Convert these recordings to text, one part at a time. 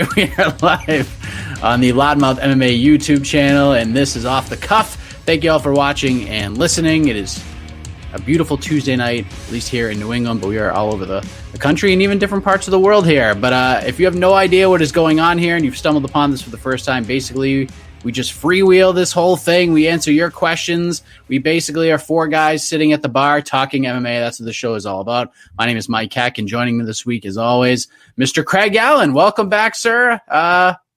right. We are live on the Loudmouth MMA YouTube channel, and this is Off the Cuff. Thank you all for watching and listening. It is a beautiful Tuesday night, at least here in New England, but we are all over the country and even different parts of the world here. But if you have no idea what is going on here and you've stumbled upon this for the first time, basically we just freewheel this whole thing. We answer your questions. We basically are four guys sitting at the bar talking MMA. That's what the show is all about. My name is Mike Heck, and joining me this week, as always, Mr. Craig Allen. Welcome back, sir.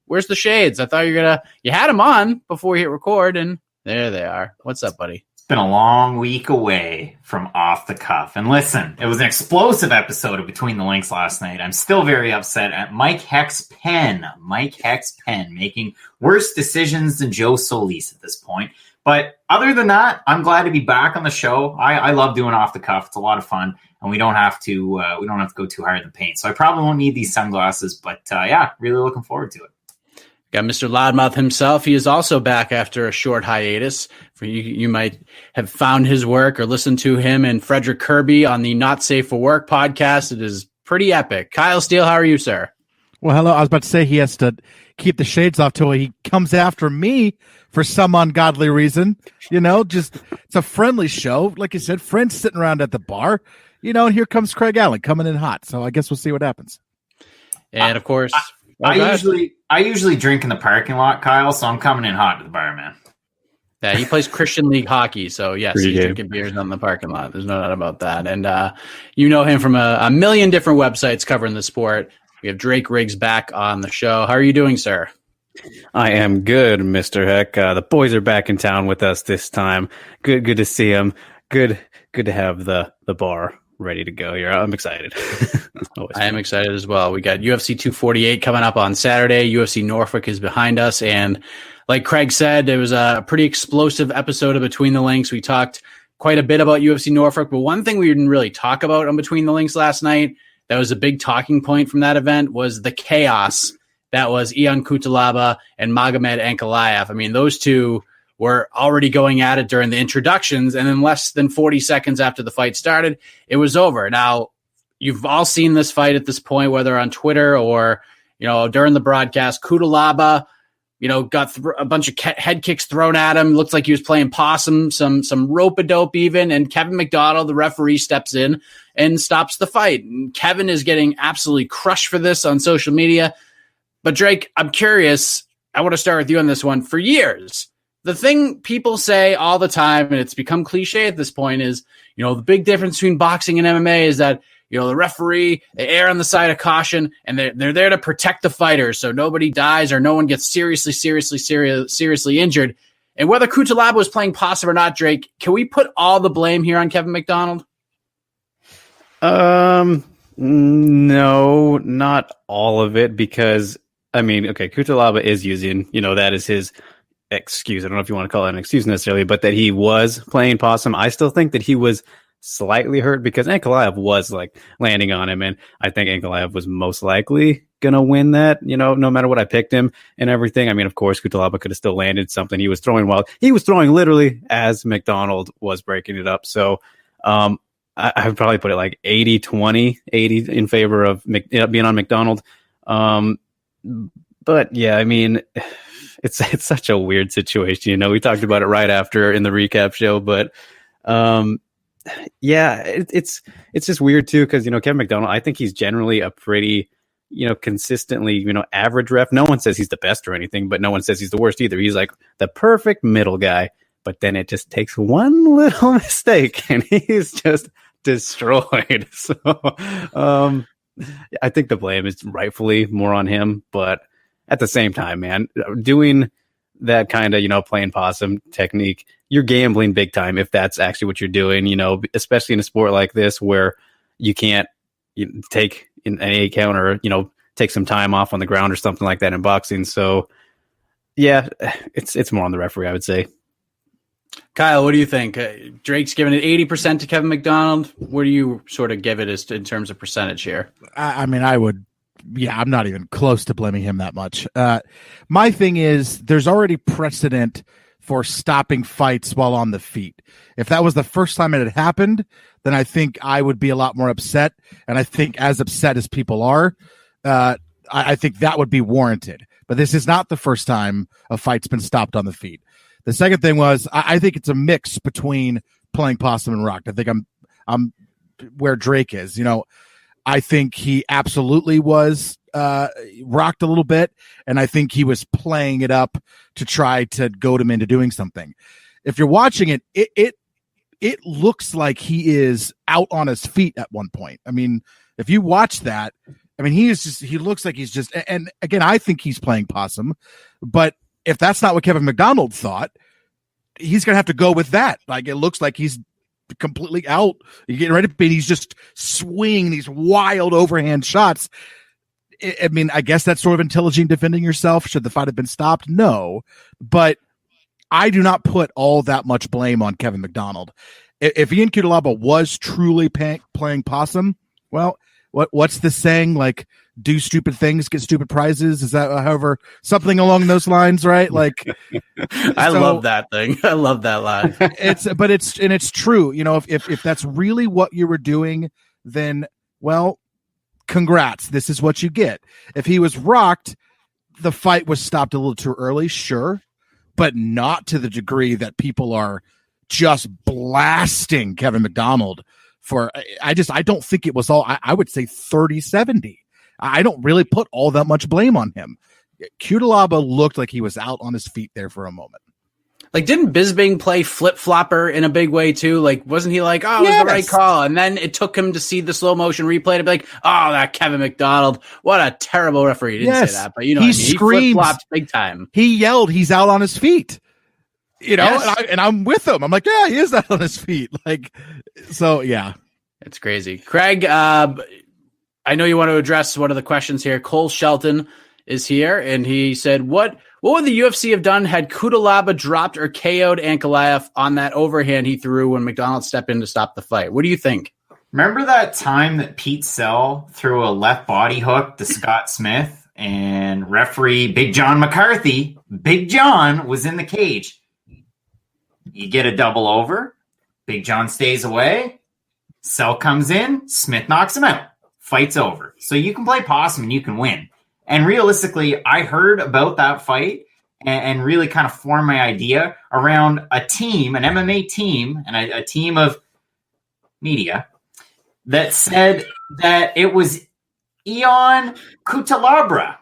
Where's the shades? I thought you had them on before we hit record, and there they are. What's up, buddy? It's been a long week away from Off the Cuff. And listen, it was an explosive episode of Between the Links last night. I'm still very upset at Mike Heck's pen. Mike Heck's pen making worse decisions than Joe Solis at this point. But other than that, I'm glad to be back on the show. I love doing Off the Cuff. It's a lot of fun, and we don't have to go too hard in the paint. So I probably won't need these sunglasses, but yeah, really looking forward to it. Got Mr. Loudmouth himself. He is also back after a short hiatus. For you might have found his work or listened to him and Frederick Kirby on the Not Safe for Work podcast. It is pretty epic. Kyle Steele, how are you, sir? Well, hello. I was about to say he has to keep the shades off till he comes after me for some ungodly reason. You know, just it's a friendly show. Like you said, friends sitting around at the bar. You know, and here comes Craig Allen coming in hot. So I guess we'll see what happens. And of course, I usually drink in the parking lot, Kyle, so I'm coming in hot to the bar, man. Yeah, he plays Christian League hockey, so yes, he's drinking beers in the parking lot. There's no doubt about that. And you know him from a million different websites covering the sport. We have Drake Riggs back on the show. How are you doing, sir? I am good, Mr. Heck. The boys are back in town with us this time. Good to see them. Good to have the bar ready to go here. I'm excited. I am excited as well. We got UFC 248 coming up on Saturday. UFC Norfolk is behind us. And like Craig said, it was a pretty explosive episode of Between the Links. We talked quite a bit about UFC Norfolk, but one thing we didn't really talk about on Between the Links last night, that was a big talking point from that event, was the chaos that was Ion Cutelaba and Magomed Ankalaev. I mean, those two were already going at it during the introductions, and then less than 40 seconds after the fight started, it was over. Now, you've all seen this fight at this point, whether on Twitter or, during the broadcast. Cutelaba, got a bunch of head kicks thrown at him. Looks like he was playing possum, some rope-a-dope even, and Kevin McDonald, the referee, steps in and stops the fight. And Kevin is getting absolutely crushed for this on social media. But Drake, I'm curious. I want to start with you on this one. For years, the thing people say all the time, and it's become cliche at this point, is, the big difference between boxing and MMA is that, the referee, they err on the side of caution, and they're there to protect the fighters so nobody dies or no one gets seriously injured. And whether Cutelaba was playing possum or not, Drake, can we put all the blame here on Kevin McDonald? No, not all of it, because, Cutelaba is using, that is his excuse. I don't know if you want to call it an excuse necessarily, but that he was playing possum. I still think that he was slightly hurt because Ankalaev was landing on him, and I think Ankalaev was most likely gonna win that, no matter what I picked him and everything. I mean, of course, Cutelaba could have still landed something. He was throwing literally as McDonald was breaking it up. So I would probably put it 80-20, 80 in favor of being on McDonald. But yeah, I mean, it's such a weird situation. We talked about it right after in the recap show, but yeah, it's just weird too, because Kevin McDonald, I think he's generally a pretty consistently average ref. No one says he's the best or anything, but no one says he's the worst either. He's the perfect middle guy, but then it just takes one little mistake and he's just destroyed. So I think the blame is rightfully more on him, but at the same time, man, doing that kind of, playing possum technique, you're gambling big time if that's actually what you're doing, especially in a sport like this where you can't take an A count or, take some time off on the ground or something like that in boxing. So, yeah, it's more on the referee, I would say. Kyle, what do you think? Drake's giving it 80% to Kevin McDonald. What do you sort of give it in terms of percentage here? I mean, I would. Yeah, I'm not even close to blaming him that much. My thing is there's already precedent for stopping fights while on the feet. If that was the first time it had happened, then I think I would be a lot more upset. And I think as upset as people are, I think that would be warranted. But this is not the first time a fight's been stopped on the feet. The second thing was, I think it's a mix between playing possum and rocked. I think I'm where Drake is. I think he absolutely was rocked a little bit, and I think he was playing it up to try to goad him into doing something. If you're watching it, it looks like he is out on his feet at one point. I mean, if you watch that, I mean, he looks like he's just, and again, I think he's playing possum, but if that's not what Kevin McDonald thought, he's going to have to go with that. Like, it looks like he's completely out. You're getting ready to be, he's just swinging these wild overhand shots. I mean, I guess that's sort of intelligent defending yourself. Should the fight have been stopped? No, but I do not put all that much blame on Kevin McDonald. If Ian Cutelaba was truly playing possum, well, what's the saying? Like, do stupid things, get stupid prizes. Is that, however, something along those lines, right? Like, I love that thing. I love that line. It's true. If that's really what you were doing, then, well, congrats. This is what you get. If he was rocked, the fight was stopped a little too early, sure, but not to the degree that people are just blasting Kevin McDonald for. I don't think it was all, I would say 30-70. I don't really put all that much blame on him. Cutelaba looked like he was out on his feet there for a moment. Like, didn't Bisping play flip-flopper in a big way, too? Like, wasn't he like, oh, it was the right call? And then it took him to see the slow-motion replay to be like, oh, that Kevin McDonald, what a terrible referee. He didn't say that, but you know what I mean. He flip-flopped big time. He yelled, he's out on his feet. And I'm with him. I'm like, yeah, he is out on his feet. Like, so, yeah. It's crazy. Craig, I know you want to address one of the questions here. Cole Shelton is here, and he said, what would the UFC have done had Cutelaba dropped or KO'd Ankalaev on that overhand he threw when McDonald stepped in to stop the fight? What do you think? Remember that time that Pete Sell threw a left body hook to Scott Smith and referee Big John McCarthy, Big John, was in the cage? You get a double over. Big John stays away. Sell comes in. Smith knocks him out. Fight's over. So you can play possum and you can win. And realistically, I heard about that fight and really kind of formed my idea around a team, an MMA team, and a team of media that said that it was Ion Cutelaba.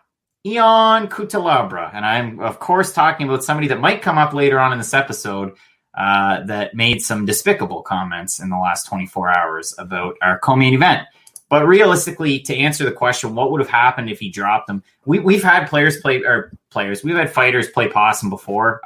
And I'm, of course, talking about somebody that might come up later on in this episode that made some despicable comments in the last 24 hours about our co-main event. But realistically, to answer the question, what would have happened if he dropped them? We've had we've had fighters play possum before.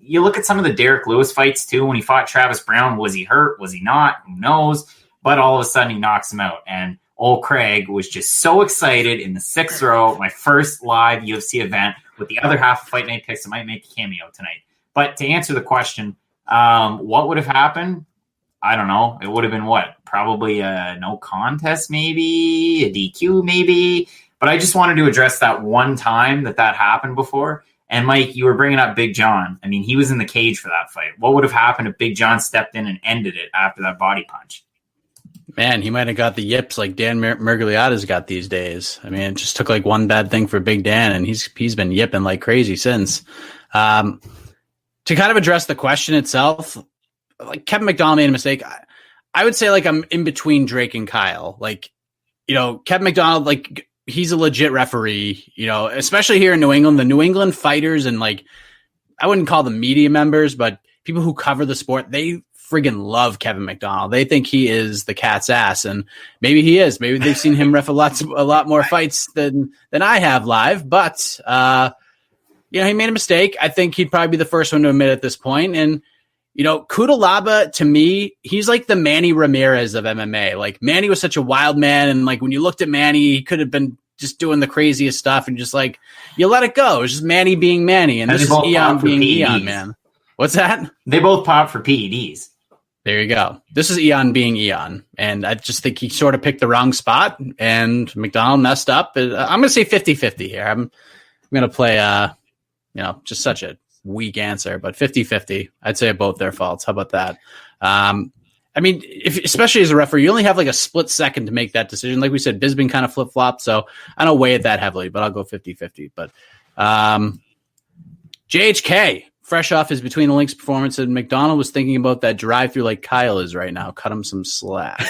You look at some of the Derek Lewis fights too. When he fought Travis Brown, was he hurt? Was he not? Who knows? But all of a sudden, he knocks him out. And old Craig was just so excited in the 6th row, my first live UFC event with the other half of Fight Night Picks that might make a cameo tonight. But to answer the question, what would have happened? I don't know. It would have been what? Probably a no contest, maybe a DQ, maybe. But I just wanted to address that one time that happened before. And Mike, you were bringing up Big John. I mean, he was in the cage for that fight. What would have happened if Big John stepped in and ended it after that body punch? Man, he might have got the yips like Dan Miragliotta's got these days. I mean, it just took like one bad thing for Big Dan, and he's been yipping like crazy since. To kind of address the question itself, like Kevin McDonald made a mistake. I would say like I'm in between Drake and Kyle. Like, Kevin McDonald, like he's a legit referee, especially here in New England, the New England fighters and like, I wouldn't call them media members, but people who cover the sport, they friggin' love Kevin McDonald. They think he is the cat's ass, and maybe he is. Maybe they've seen him ref a lot more fights than I have live, but he made a mistake. I think he'd probably be the first one to admit at this point. And Cutelaba, to me, he's like the Manny Ramirez of MMA. Like, Manny was such a wild man, and like when you looked at Manny, he could have been just doing the craziest stuff, and just like you let it go. It's just Manny being Manny, and this is Eon being Eon, man. What's that? They both pop for PEDs. There you go. This is Eon being Eon, and I just think he sort of picked the wrong spot, and McDonald messed up. I'm going to say 50-50 here. I'm going to play, just such a weak answer, but 50-50. I'd say both their faults. How about that? I mean, especially as a referee, you only have like a split second to make that decision. Like we said, Bisping kind of flip-flopped, so I don't weigh it that heavily, but I'll go 50-50. But JHK, fresh off his Between the Links performance, and McDonald was thinking about that drive-through like Kyle is right now. Cut him some slack.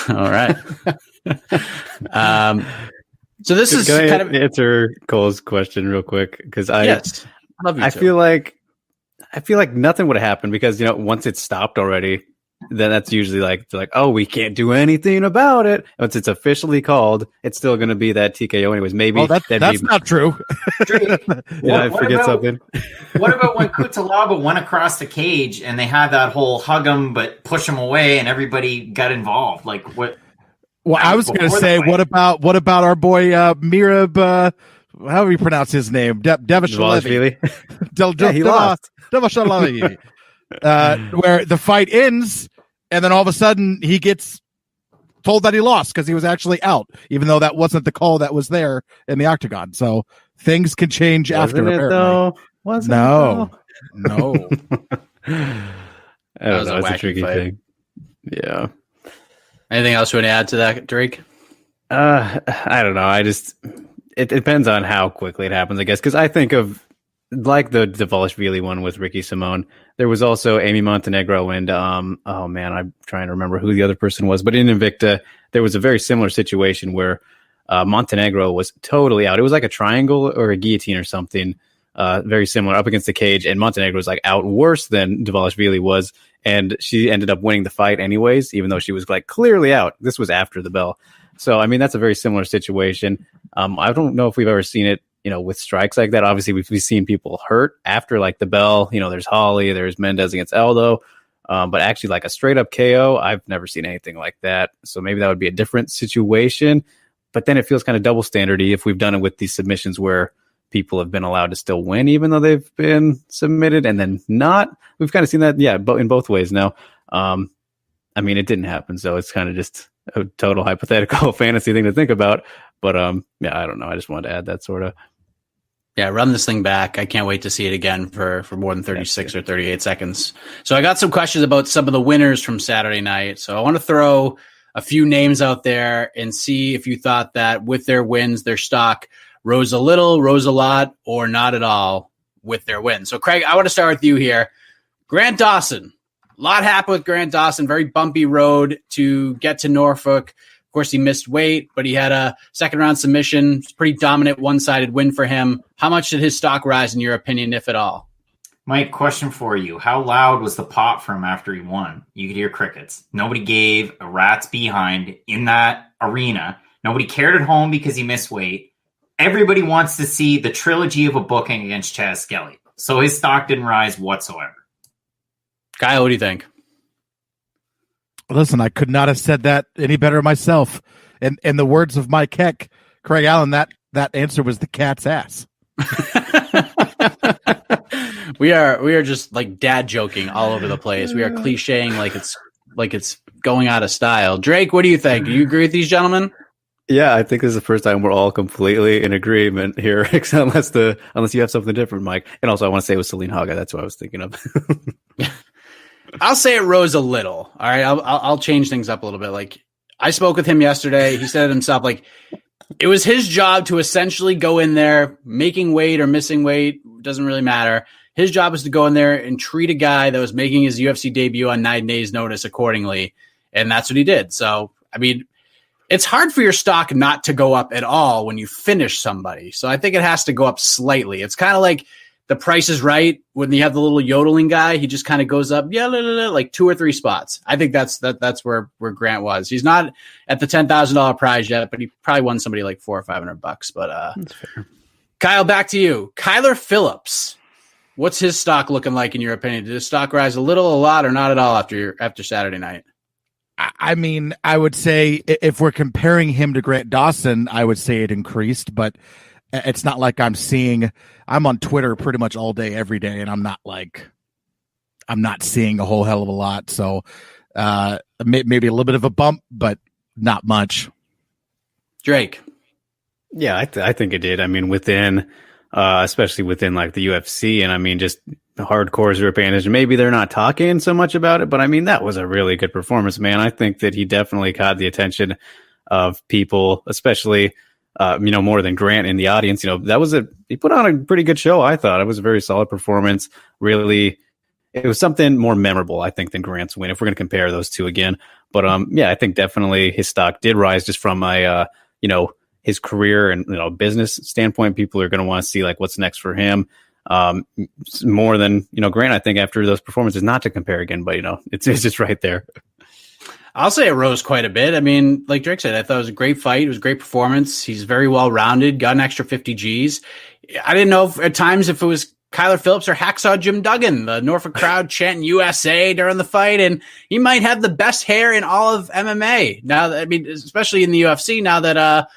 All right. So this is Can I kind of answer Cole's question real quick, because yes, I feel like nothing would have happened, because once it's stopped already, then that's usually like they're like, oh, we can't do anything about it. Once it's officially called, it's still going to be that TKO anyways. Maybe that's not true. I forget something. What about when Kutalaba went across the cage and they had that whole hug him but push him away and everybody got involved? Like what? Well, I was going to say, what about our boy Mirab? How do we pronounce his name? Devashalevi. He lost. Devashalevi. Where the fight ends, and then all of a sudden he gets told that he lost because he was actually out, even though that wasn't the call that was there in the octagon. So things can change after. No. That was a tricky thing. Yeah. Anything else you want to add to that, Drake? I don't know. It depends on how quickly it happens, I guess. Because I think of like the Dvalishvili one with Ricky Simone. There was also Amy Montenegro and oh man, I'm trying to remember who the other person was. But in Invicta, there was a very similar situation where Montenegro was totally out. It was like a triangle or a guillotine or something. Very similar up against the cage, and Montenegro was like out worse than Dvalishvili was, and she ended up winning the fight anyways, even though she was like clearly out. This was after the bell. So, I mean, that's a very similar situation. I don't know if we've ever seen it, with strikes like that. Obviously, we've seen people hurt after like the bell. There's Holly, there's Mendez against Aldo. But actually, like a straight up KO, I've never seen anything like that. So maybe that would be a different situation. But then it feels kind of double standardy if we've done it with these submissions where people have been allowed to still win even though they've been submitted and then not. We've kind of seen that, in both ways now. I mean, it didn't happen, so it's kind of just a total hypothetical fantasy thing to think about. But I don't know. I just wanted to add that sort of. Yeah, run this thing back. I can't wait to see it again for more than 36 or 38 seconds. So I got some questions about some of the winners from Saturday night. So I want to throw a few names out there and see if you thought that with their wins, their stock rose a little, rose a lot, or not at all with their wins. So Craig, I want to start with you here. Grant Dawson. A lot happened with Grant Dawson. Very bumpy road to get to Norfolk. Of course, he missed weight, but he had a second-round submission. It's a pretty dominant one-sided win for him. How much did his stock rise, in your opinion, if at all? Mike, question for you. How loud was the pop for him after he won? You could hear crickets. Nobody gave a rat's behind in that arena. Nobody cared at home because he missed weight. Everybody wants to see the trilogy of a booking against Chaz Skelly. So his stock didn't rise whatsoever. Kyle, what do you think? Listen, I could not have said that any better myself. And in the words of Mike Heck, Craig Allen, that answer was the cat's ass. We are just like dad joking all over the place. We are clicheing like it's going out of style. Drake, what do you think? Do you agree with these gentlemen? Yeah, I think this is the first time we're all completely in agreement here, unless you have something different, Mike. And also, I want to say it was Celine Haga. That's what I was thinking of. I'll say it rose a little. All right, I'll change things up a little bit. Like I spoke with him yesterday. He said it himself. Like it was his job to essentially go in there, making weight or missing weight doesn't really matter. His job was to go in there and treat a guy that was making his UFC debut on 9 days' notice accordingly, and that's what he did. So, I mean, it's hard for your stock not to go up at all when you finish somebody. So I think it has to go up slightly. It's kind of like The Price is Right when you have the little yodeling guy. He just kind of goes up, like 2 or 3 spots. I think that's where Grant was. He's not at the $10,000 prize yet, but he probably won somebody like $400 or $500. But that's fair. Kyle, back to you. Kyler Phillips. What's his stock looking like in your opinion? Did his stock rise a little, a lot, or not at all after Saturday night? I mean, I would say if we're comparing him to Grant Dawson, I would say it increased, but it's not like I'm on Twitter pretty much all day, every day, and I'm not seeing a whole hell of a lot. So maybe a little bit of a bump, but not much. Drake. Yeah, I think it did. I mean, especially within like the UFC, and I mean, just hardcore is advantage. Maybe they're not talking so much about it, but I mean, that was a really good performance, man. I think that he definitely caught the attention of people, especially, more than Grant in the audience. He put on a pretty good show. I thought it was a very solid performance. Really, it was something more memorable, I think, than Grant's win, if we're going to compare those two again. But I think definitely his stock did rise just from my, his career and business standpoint. People are going to want to see like what's next for him. More than Grant, I think, after those performances, not to compare again, but it's just right there. I'll say it rose quite a bit. I mean, like Drake said, I thought it was a great fight. It was a great performance. He's very well rounded, got an extra 50 Gs. I didn't know at times if it was Kyler Phillips or Hacksaw Jim Duggan, the Norfolk crowd chanting USA during the fight. And he might have the best hair in all of MMA. Now, especially in the UFC, now that,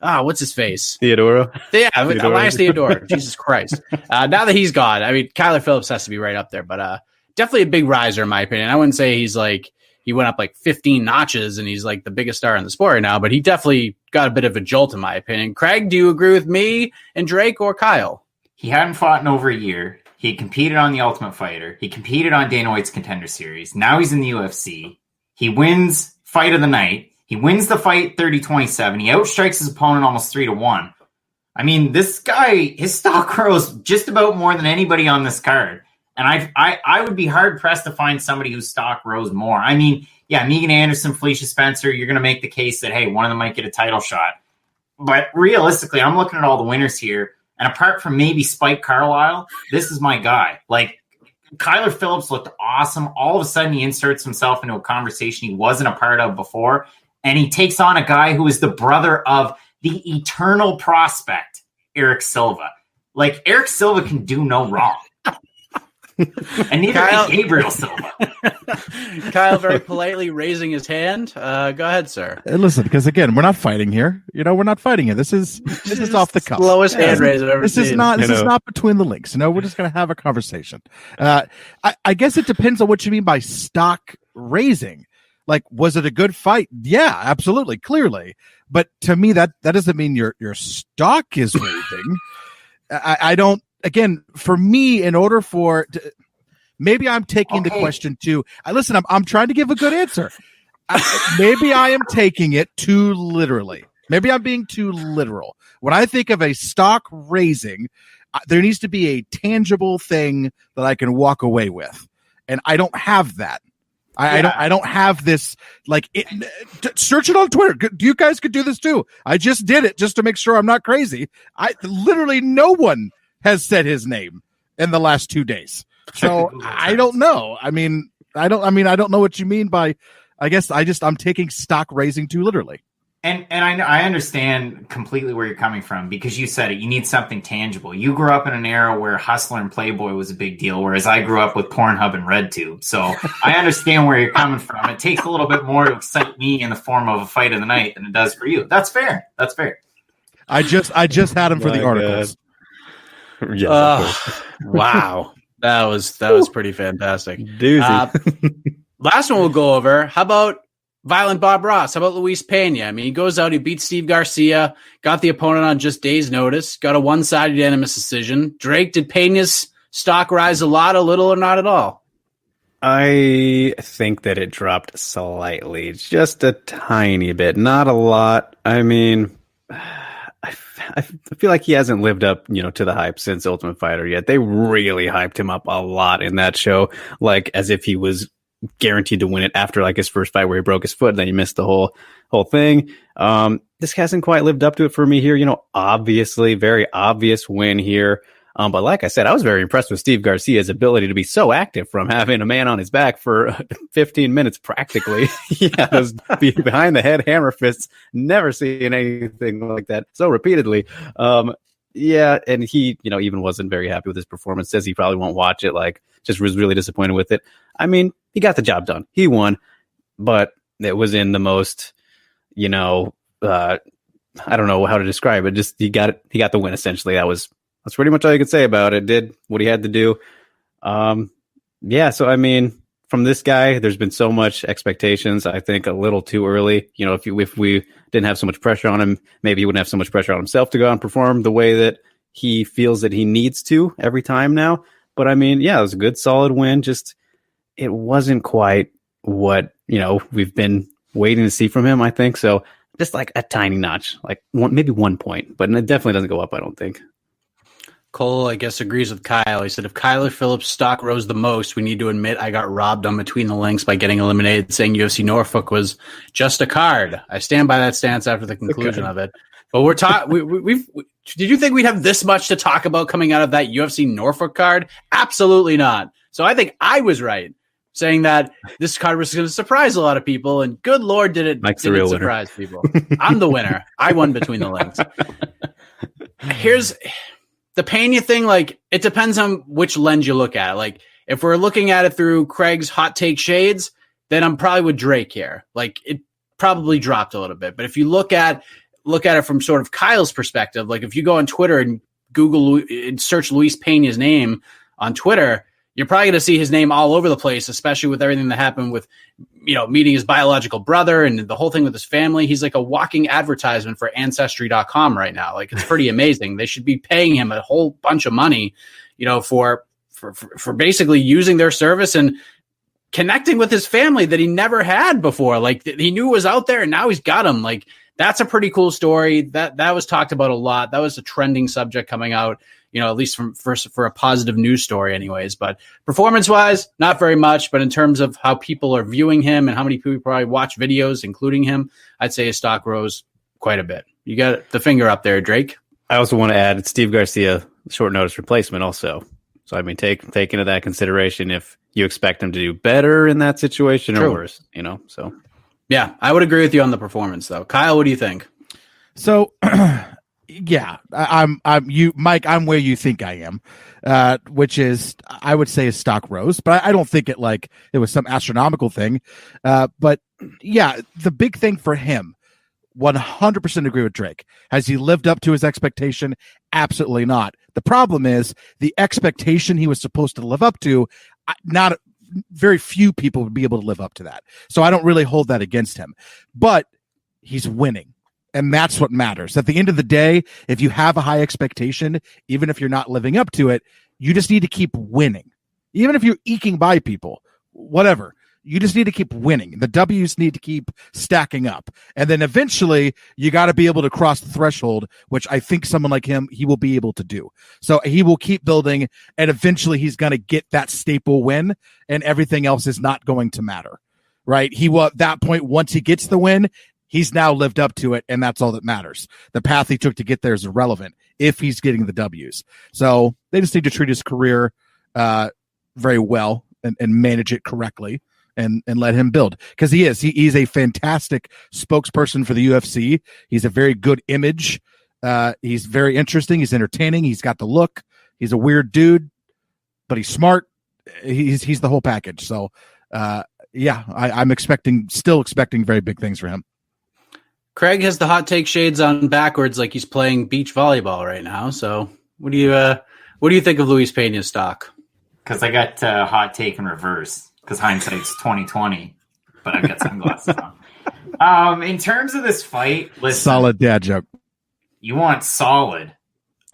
what's his face? Theodoro? Yeah, Elias Theodoro. Jesus Christ. Now that he's gone, Kyler Phillips has to be right up there. But definitely a big riser, in my opinion. I wouldn't say he went up like 15 notches and he's like the biggest star in the sport right now, but he definitely got a bit of a jolt, in my opinion. Craig, do you agree with me and Drake or Kyle? He hadn't fought in over a year. He had competed on The Ultimate Fighter. He competed on Dana White's Contender Series. Now he's in the UFC. He wins Fight of the Night. He wins the fight 30-27. He outstrikes his opponent almost 3-1. This guy, his stock rose just about more than anybody on this card. And I would be hard-pressed to find somebody whose stock rose more. Megan Anderson, Felicia Spencer, you're going to make the case that, hey, one of them might get a title shot. But realistically, I'm looking at all the winners here. And apart from maybe Spike Carlisle, this is my guy. Like, Kyler Phillips looked awesome. All of a sudden, he inserts himself into a conversation he wasn't a part of before. And he takes on a guy who is the brother of the eternal prospect, Eric Silva. Like, Eric Silva can do no wrong. And neither can Gabriel Silva. Kyle very politely raising his hand. Go ahead, sir. Listen, because again, we're not fighting here. We're not fighting here. This is off the cuff. Lowest hand raise I've ever seen. This is not between the links. We're just going to have a conversation. I guess it depends on what you mean by stock raising. Like, was it a good fight? Yeah, absolutely, clearly. But to me, that doesn't mean your stock is raising. I don't. Again, for me, in order for maybe I'm taking the question too. Listen, I'm trying to give a good answer. Maybe I am taking it too literally. Maybe I'm being too literal. When I think of a stock raising, there needs to be a tangible thing that I can walk away with, and I don't have that. I don't have this. Search it on Twitter. You guys could do this too. I just did it just to make sure I'm not crazy. Literally no one has said his name in the last 2 days. So I don't know. I don't know what you mean by, I guess I'm taking stock raising too literally. And I understand completely where you're coming from, because you said it, you need something tangible. You grew up in an era where Hustler and Playboy was a big deal, whereas I grew up with Pornhub and RedTube. So I understand where you're coming from. It takes a little bit more to excite me in the form of a fight of the night than it does for you. That's fair. I just had him for the articles. Wow. That was pretty fantastic. Doozy. Last one we'll go over. How about Violent Bob Ross? How about Luis Pena? He goes out, he beats Steve Garcia, got the opponent on just days' notice, got a one-sided unanimous decision. Drake, did Pena's stock rise a lot, a little, or not at all? I think that it dropped slightly, just a tiny bit, not a lot. I feel like he hasn't lived up, to the hype since Ultimate Fighter yet. They really hyped him up a lot in that show, like as if he was guaranteed to win it after like his first fight where he broke his foot and then he missed the whole thing. This hasn't quite lived up to it for me here. Obviously, very obvious win here. But like I said, I was very impressed with Steve Garcia's ability to be so active from having a man on his back for 15 minutes practically. Those behind the head hammer fists, never seen anything like that so repeatedly. And he, even wasn't very happy with his performance. Says he probably won't watch it, just was really disappointed with it. He got the job done. He won, but it was in the most, I don't know how to describe it. Just he got the win essentially. That's pretty much all you could say about it. Did what he had to do. So from this guy, there's been so much expectations. I think a little too early. If we didn't have so much pressure on him, maybe he wouldn't have so much pressure on himself to go out and perform the way that he feels that he needs to every time now. But I mean, yeah, it was a good, solid win. Just it wasn't quite what we've been waiting to see from him. I think so. Just like a tiny notch, like maybe 1 point, but it definitely doesn't go up. I don't think. Cole, I guess, agrees with Kyle. He said, if Kyler Phillips' stock rose the most, we need to admit I got robbed on Between the Links by getting eliminated, saying UFC Norfolk was just a card. I stand by that stance after the conclusion of it. But we're talking. Did you think we'd have this much to talk about coming out of that UFC Norfolk card? Absolutely not. So I think I was right, saying that this card was going to surprise a lot of people, and good Lord, did it surprise people. I'm the winner. I won Between the Links. Here's the Pena thing. Like, it depends on which lens you look at it. Like, if we're looking at it through Craig's hot take shades, then I'm probably with Drake here. Like, it probably dropped a little bit. But if you look at it from sort of Kyle's perspective, like if you go on Twitter and Google and search Luis Pena's name on Twitter, you're probably going to see his name all over the place, especially with everything that happened with, meeting his biological brother and the whole thing with his family. He's like a walking advertisement for Ancestry.com right now. Like, it's pretty amazing. They should be paying him a whole bunch of money, for basically using their service and connecting with his family that he never had before. Like, he knew it was out there and now he's got him. Like, that's a pretty cool story. That was talked about a lot. That was a trending subject coming out, at least for a positive news story anyways. But performance-wise, not very much. But in terms of how people are viewing him and how many people probably watch videos, including him, I'd say his stock rose quite a bit. You got the finger up there, Drake. I also want to add Steve Garcia, short notice replacement also. So, I mean, take into that consideration if you expect him to do better in that situation or worse, so. Yeah, I would agree with you on the performance, though. Kyle, what do you think? So, yeah, I'm you, Mike. I'm where you think I am, which is I would say his stock rose, but I don't think it was some astronomical thing. But yeah, the big thing for him, 100% agree with Drake. Has he lived up to his expectation? Absolutely not. The problem is the expectation he was supposed to live up to. Not very few people would be able to live up to that. So I don't really hold that against him, but he's winning. And that's what matters. At the end of the day, if you have a high expectation, even if you're not living up to it, you just need to keep winning. Even if you're eking by people, whatever, you just need to keep winning. The W's need to keep stacking up. And then eventually you got to be able to cross the threshold, which I think someone like him, he will be able to do. So he will keep building, and eventually he's going to get that staple win, and everything else is not going to matter, right? He will, at that point, once he gets the win, he's now lived up to it, and that's all that matters. The path he took to get there is irrelevant if he's getting the W's. So they just need to treat his career very well and manage it correctly. And let him build, because he's a fantastic spokesperson for the UFC. He's a very good image. He's very interesting. He's entertaining. He's got the look. He's a weird dude, but he's smart. He's the whole package. So, yeah, I'm still expecting very big things for him. Craig has the hot take shades on backwards, like he's playing beach volleyball right now. So, what do you think of Luis Pena's stock? Because I got hot take in reverse. Because hindsight's 2020, but I've got sunglasses on. In terms of this fight, listen, solid dad joke. You want solid?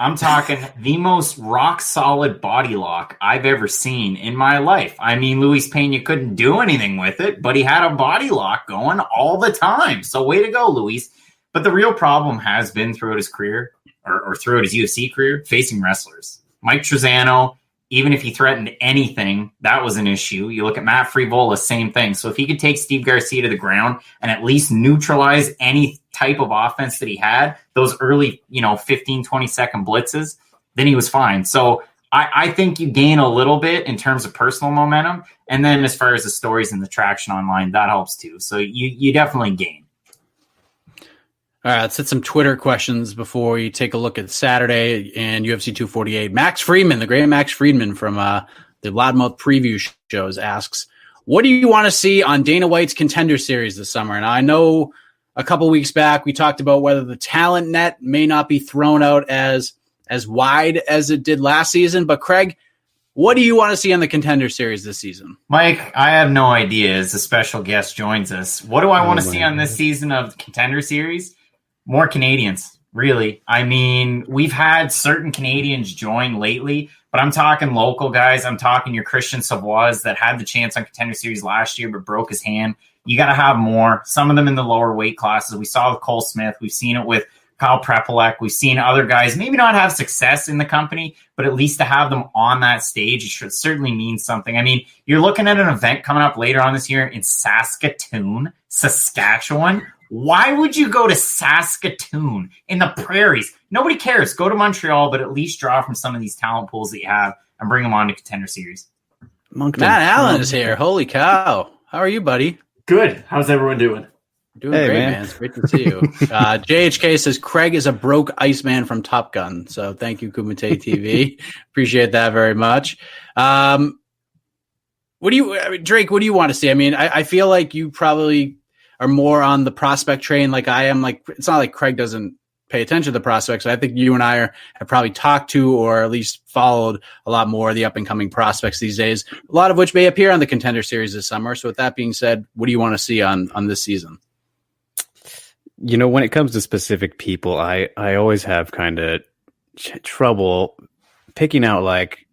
I'm talking the most rock solid body lock I've ever seen in my life. I mean, Luis Pena couldn't do anything with it, but he had a body lock going all the time. So way to go, Luis. But the real problem has been throughout his career, or throughout his UFC career, facing wrestlers. Mike Trezano. Even if he threatened anything, that was an issue. You look at Matt Frevola, same thing. So if he could take Steve Garcia to the ground and at least neutralize any type of offense that he had, those early, 15, 20-second blitzes, then he was fine. So I think you gain a little bit in terms of personal momentum. And then as far as the stories and the traction online, that helps too. So you definitely gain. All right, let's hit some Twitter questions before we take a look at Saturday and UFC 248. Max Friedman, the great Max Friedman from the Loudmouth Preview shows, asks, what do you want to see on Dana White's Contender Series this summer? And I know a couple weeks back we talked about whether the talent net may not be thrown out as wide as it did last season. But, Craig, what do you want to see on the Contender Series this season? Mike, I have no idea as a special guest joins us. What do I want to see on this season of the Contender Series? More Canadians, really. I mean, we've had certain Canadians join lately, But I'm talking local guys. I'm talking your Christian Savoys that had the chance on Contender Series last year but broke his hand. You got to have more. Some of them in the lower weight classes. We saw with Cole Smith. We've seen it with Kyle Prepolek. We've seen other guys maybe not have success in the company, but at least to have them on that stage, it should certainly mean something. I mean, you're looking at an event coming up later on this year in Saskatoon, Saskatchewan. Why would you go to Saskatoon in the prairies? Nobody cares. Go to Montreal, but at least draw from some of these talent pools that you have and bring them on to Contender Series. Matt Allen is here. Holy cow. How are you, buddy? Good. How's everyone doing? Doing great, man. It's great to see you. JHK says Craig is a broke Iceman from Top Gun. So thank you, Kumite TV. Appreciate that very much. Drake, what do you want to see? I mean, I feel like you probably are more on the prospect train like I am. Like, it's not like Craig doesn't pay attention to the prospects. I think you and I have probably talked to or at least followed a lot more of the up and coming prospects these days, a lot of which may appear on the Contender Series this summer. So with that being said, what do you want to see on this season? You know, when it comes to specific people, I always have kind of trouble picking out like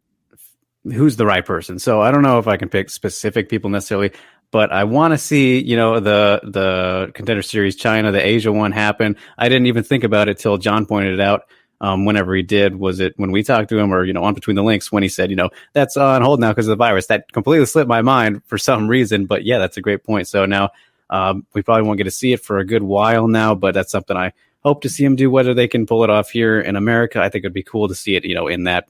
who's the right person. So I don't know if I can pick specific people necessarily, but I want to see, you know, the Contender Series China, the Asia one happen. I didn't even think about it till John pointed it out. Whenever he did, was it when we talked to him or, you know, on Between the Links when he said, you know, that's on hold now because of the virus. That completely slipped my mind for some reason. But yeah, that's a great point. So now we probably won't get to see it for a good while now, but that's something I hope to see him do. Whether they can pull it off here in America, I think it'd be cool to see it, you know, in that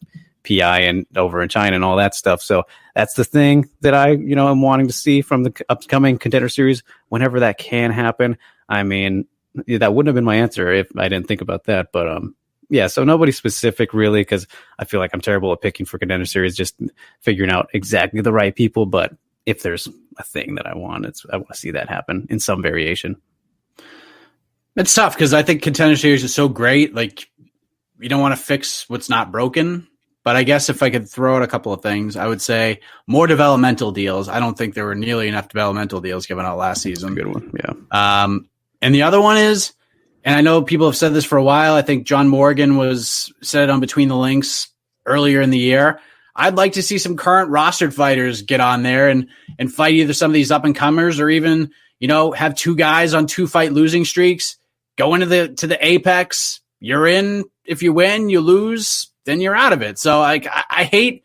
PI and over in China and all that stuff. So that's the thing that I, you know, am wanting to see from the upcoming Contender Series whenever that can happen. I mean, that wouldn't have been my answer if I didn't think about that. But yeah, so nobody specific really, because I feel like I'm terrible at picking for Contender Series, just figuring out exactly the right people. But if there's a thing that I want to see that happen in some variation. It's tough because I think Contender Series is so great. Like, you don't want to fix what's not broken. But I guess if I could throw out a couple of things, I would say more developmental deals. I don't think there were nearly enough developmental deals given out last season. Good one, yeah. And the other one is, and I know people have said this for a while, I think John Morgan said it on Between the Links earlier in the year. I'd like to see some current rostered fighters get on there and fight either some of these up and comers or even, you know, have two guys on 2-fight losing streaks, go into the apex. You're in. If you win, you lose, then you're out of it. So like, I hate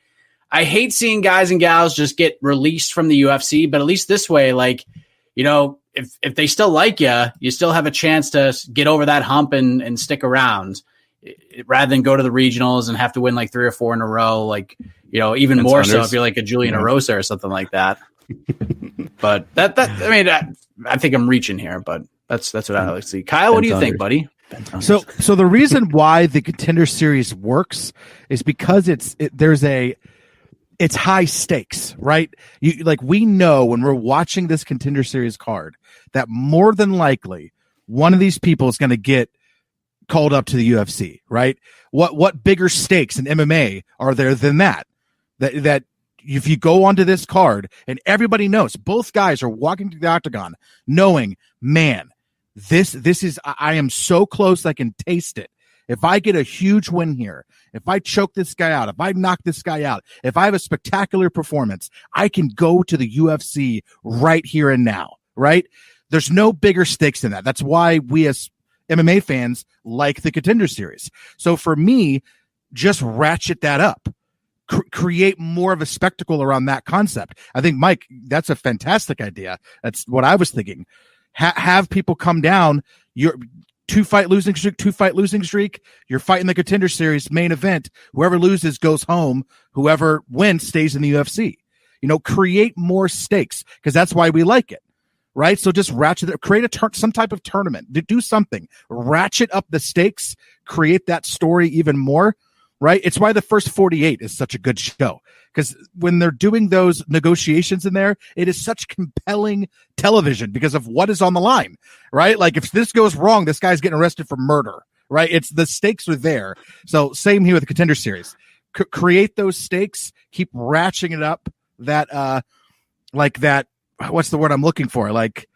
seeing guys and gals just get released from the UFC, but at least this way, like, you know, if they still like you, you still have a chance to get over that hump and stick around rather than go to the regionals and have to win like 3 or 4 in a row. Like, you know, even that's more Hunters. So if you're like a Julian Arosa or something like that. But I mean, I think I'm reaching here, but that's what I like to see. Kyle, what do you think, buddy? So the reason why the Contender Series works is because it's high stakes, right? We know when we're watching this Contender Series card that more than likely one of these people is going to get called up to the UFC, right? What bigger stakes in MMA are there than that if you go onto this card and everybody knows both guys are walking to the octagon knowing, man, this is, I am so close I can taste it. If I get a huge win here, if I choke this guy out, if I knock this guy out, if I have a spectacular performance, I can go to the UFC right here and now, right? There's no bigger stakes than that. That's why we as MMA fans like the Contender Series. So for me, just ratchet that up. Create more of a spectacle around that concept. I think, Mike, that's a fantastic idea. That's what I was thinking. Have people come down. You're 2-fight losing streak. You're fighting the Contender Series main event. Whoever loses goes home. Whoever wins stays in the UFC. You know, create more stakes because that's why we like it, right? So just ratchet it. Create some type of tournament. Do something. Ratchet up the stakes. Create that story even more. Right? It's why the first 48 is such a good show because when they're doing those negotiations in there, it is such compelling television because of what is on the line, right? Like if this goes wrong, this guy's getting arrested for murder, right? It's the stakes are there. So same here with the Contender Series. Create those stakes, keep ratcheting it up. What's the word I'm looking for? Like,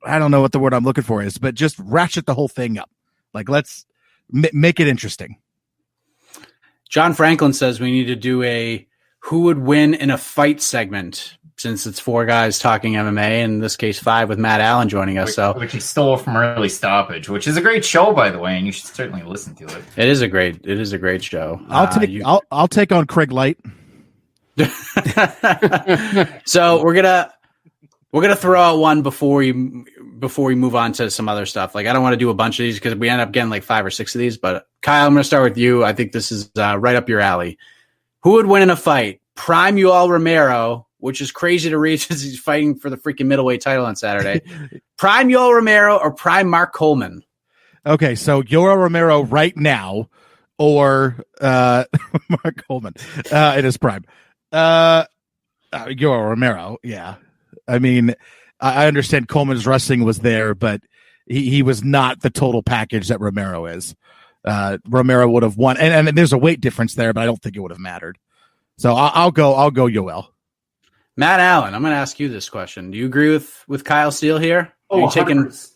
I don't know what the word I'm looking for is, but just ratchet the whole thing up. Like let's make it interesting. John Franklin says we need to do a who would win in a fight segment, since it's 4 guys talking MMA, in this case 5 with Matt Allen joining us. Which he stole from Early Stoppage, which is a great show, by the way, and you should certainly listen to it. It is a great show. I'll take on Craig Light. So we're gonna throw out one before we move on to some other stuff. Like, I don't want to do a bunch of these because we end up getting like 5 or 6 of these. But Kyle, I'm gonna start with you. I think this is right up your alley. Who would win in a fight? Prime Yoel Romero, which is crazy to read since he's fighting for the freaking middleweight title on Saturday. Prime Yoel Romero or Prime Mark Coleman? Okay, so Yoel Romero right now or Mark Coleman in his prime. Yoel Romero, yeah. I mean, I understand Coleman's wrestling was there, but he was not the total package that Romero is. Romero would have won, and there's a weight difference there, but I don't think it would have mattered. So I'll go Yoel. Matt Allen, I'm going to ask you this question. Do you agree with Kyle Steele here? Oh, 100%.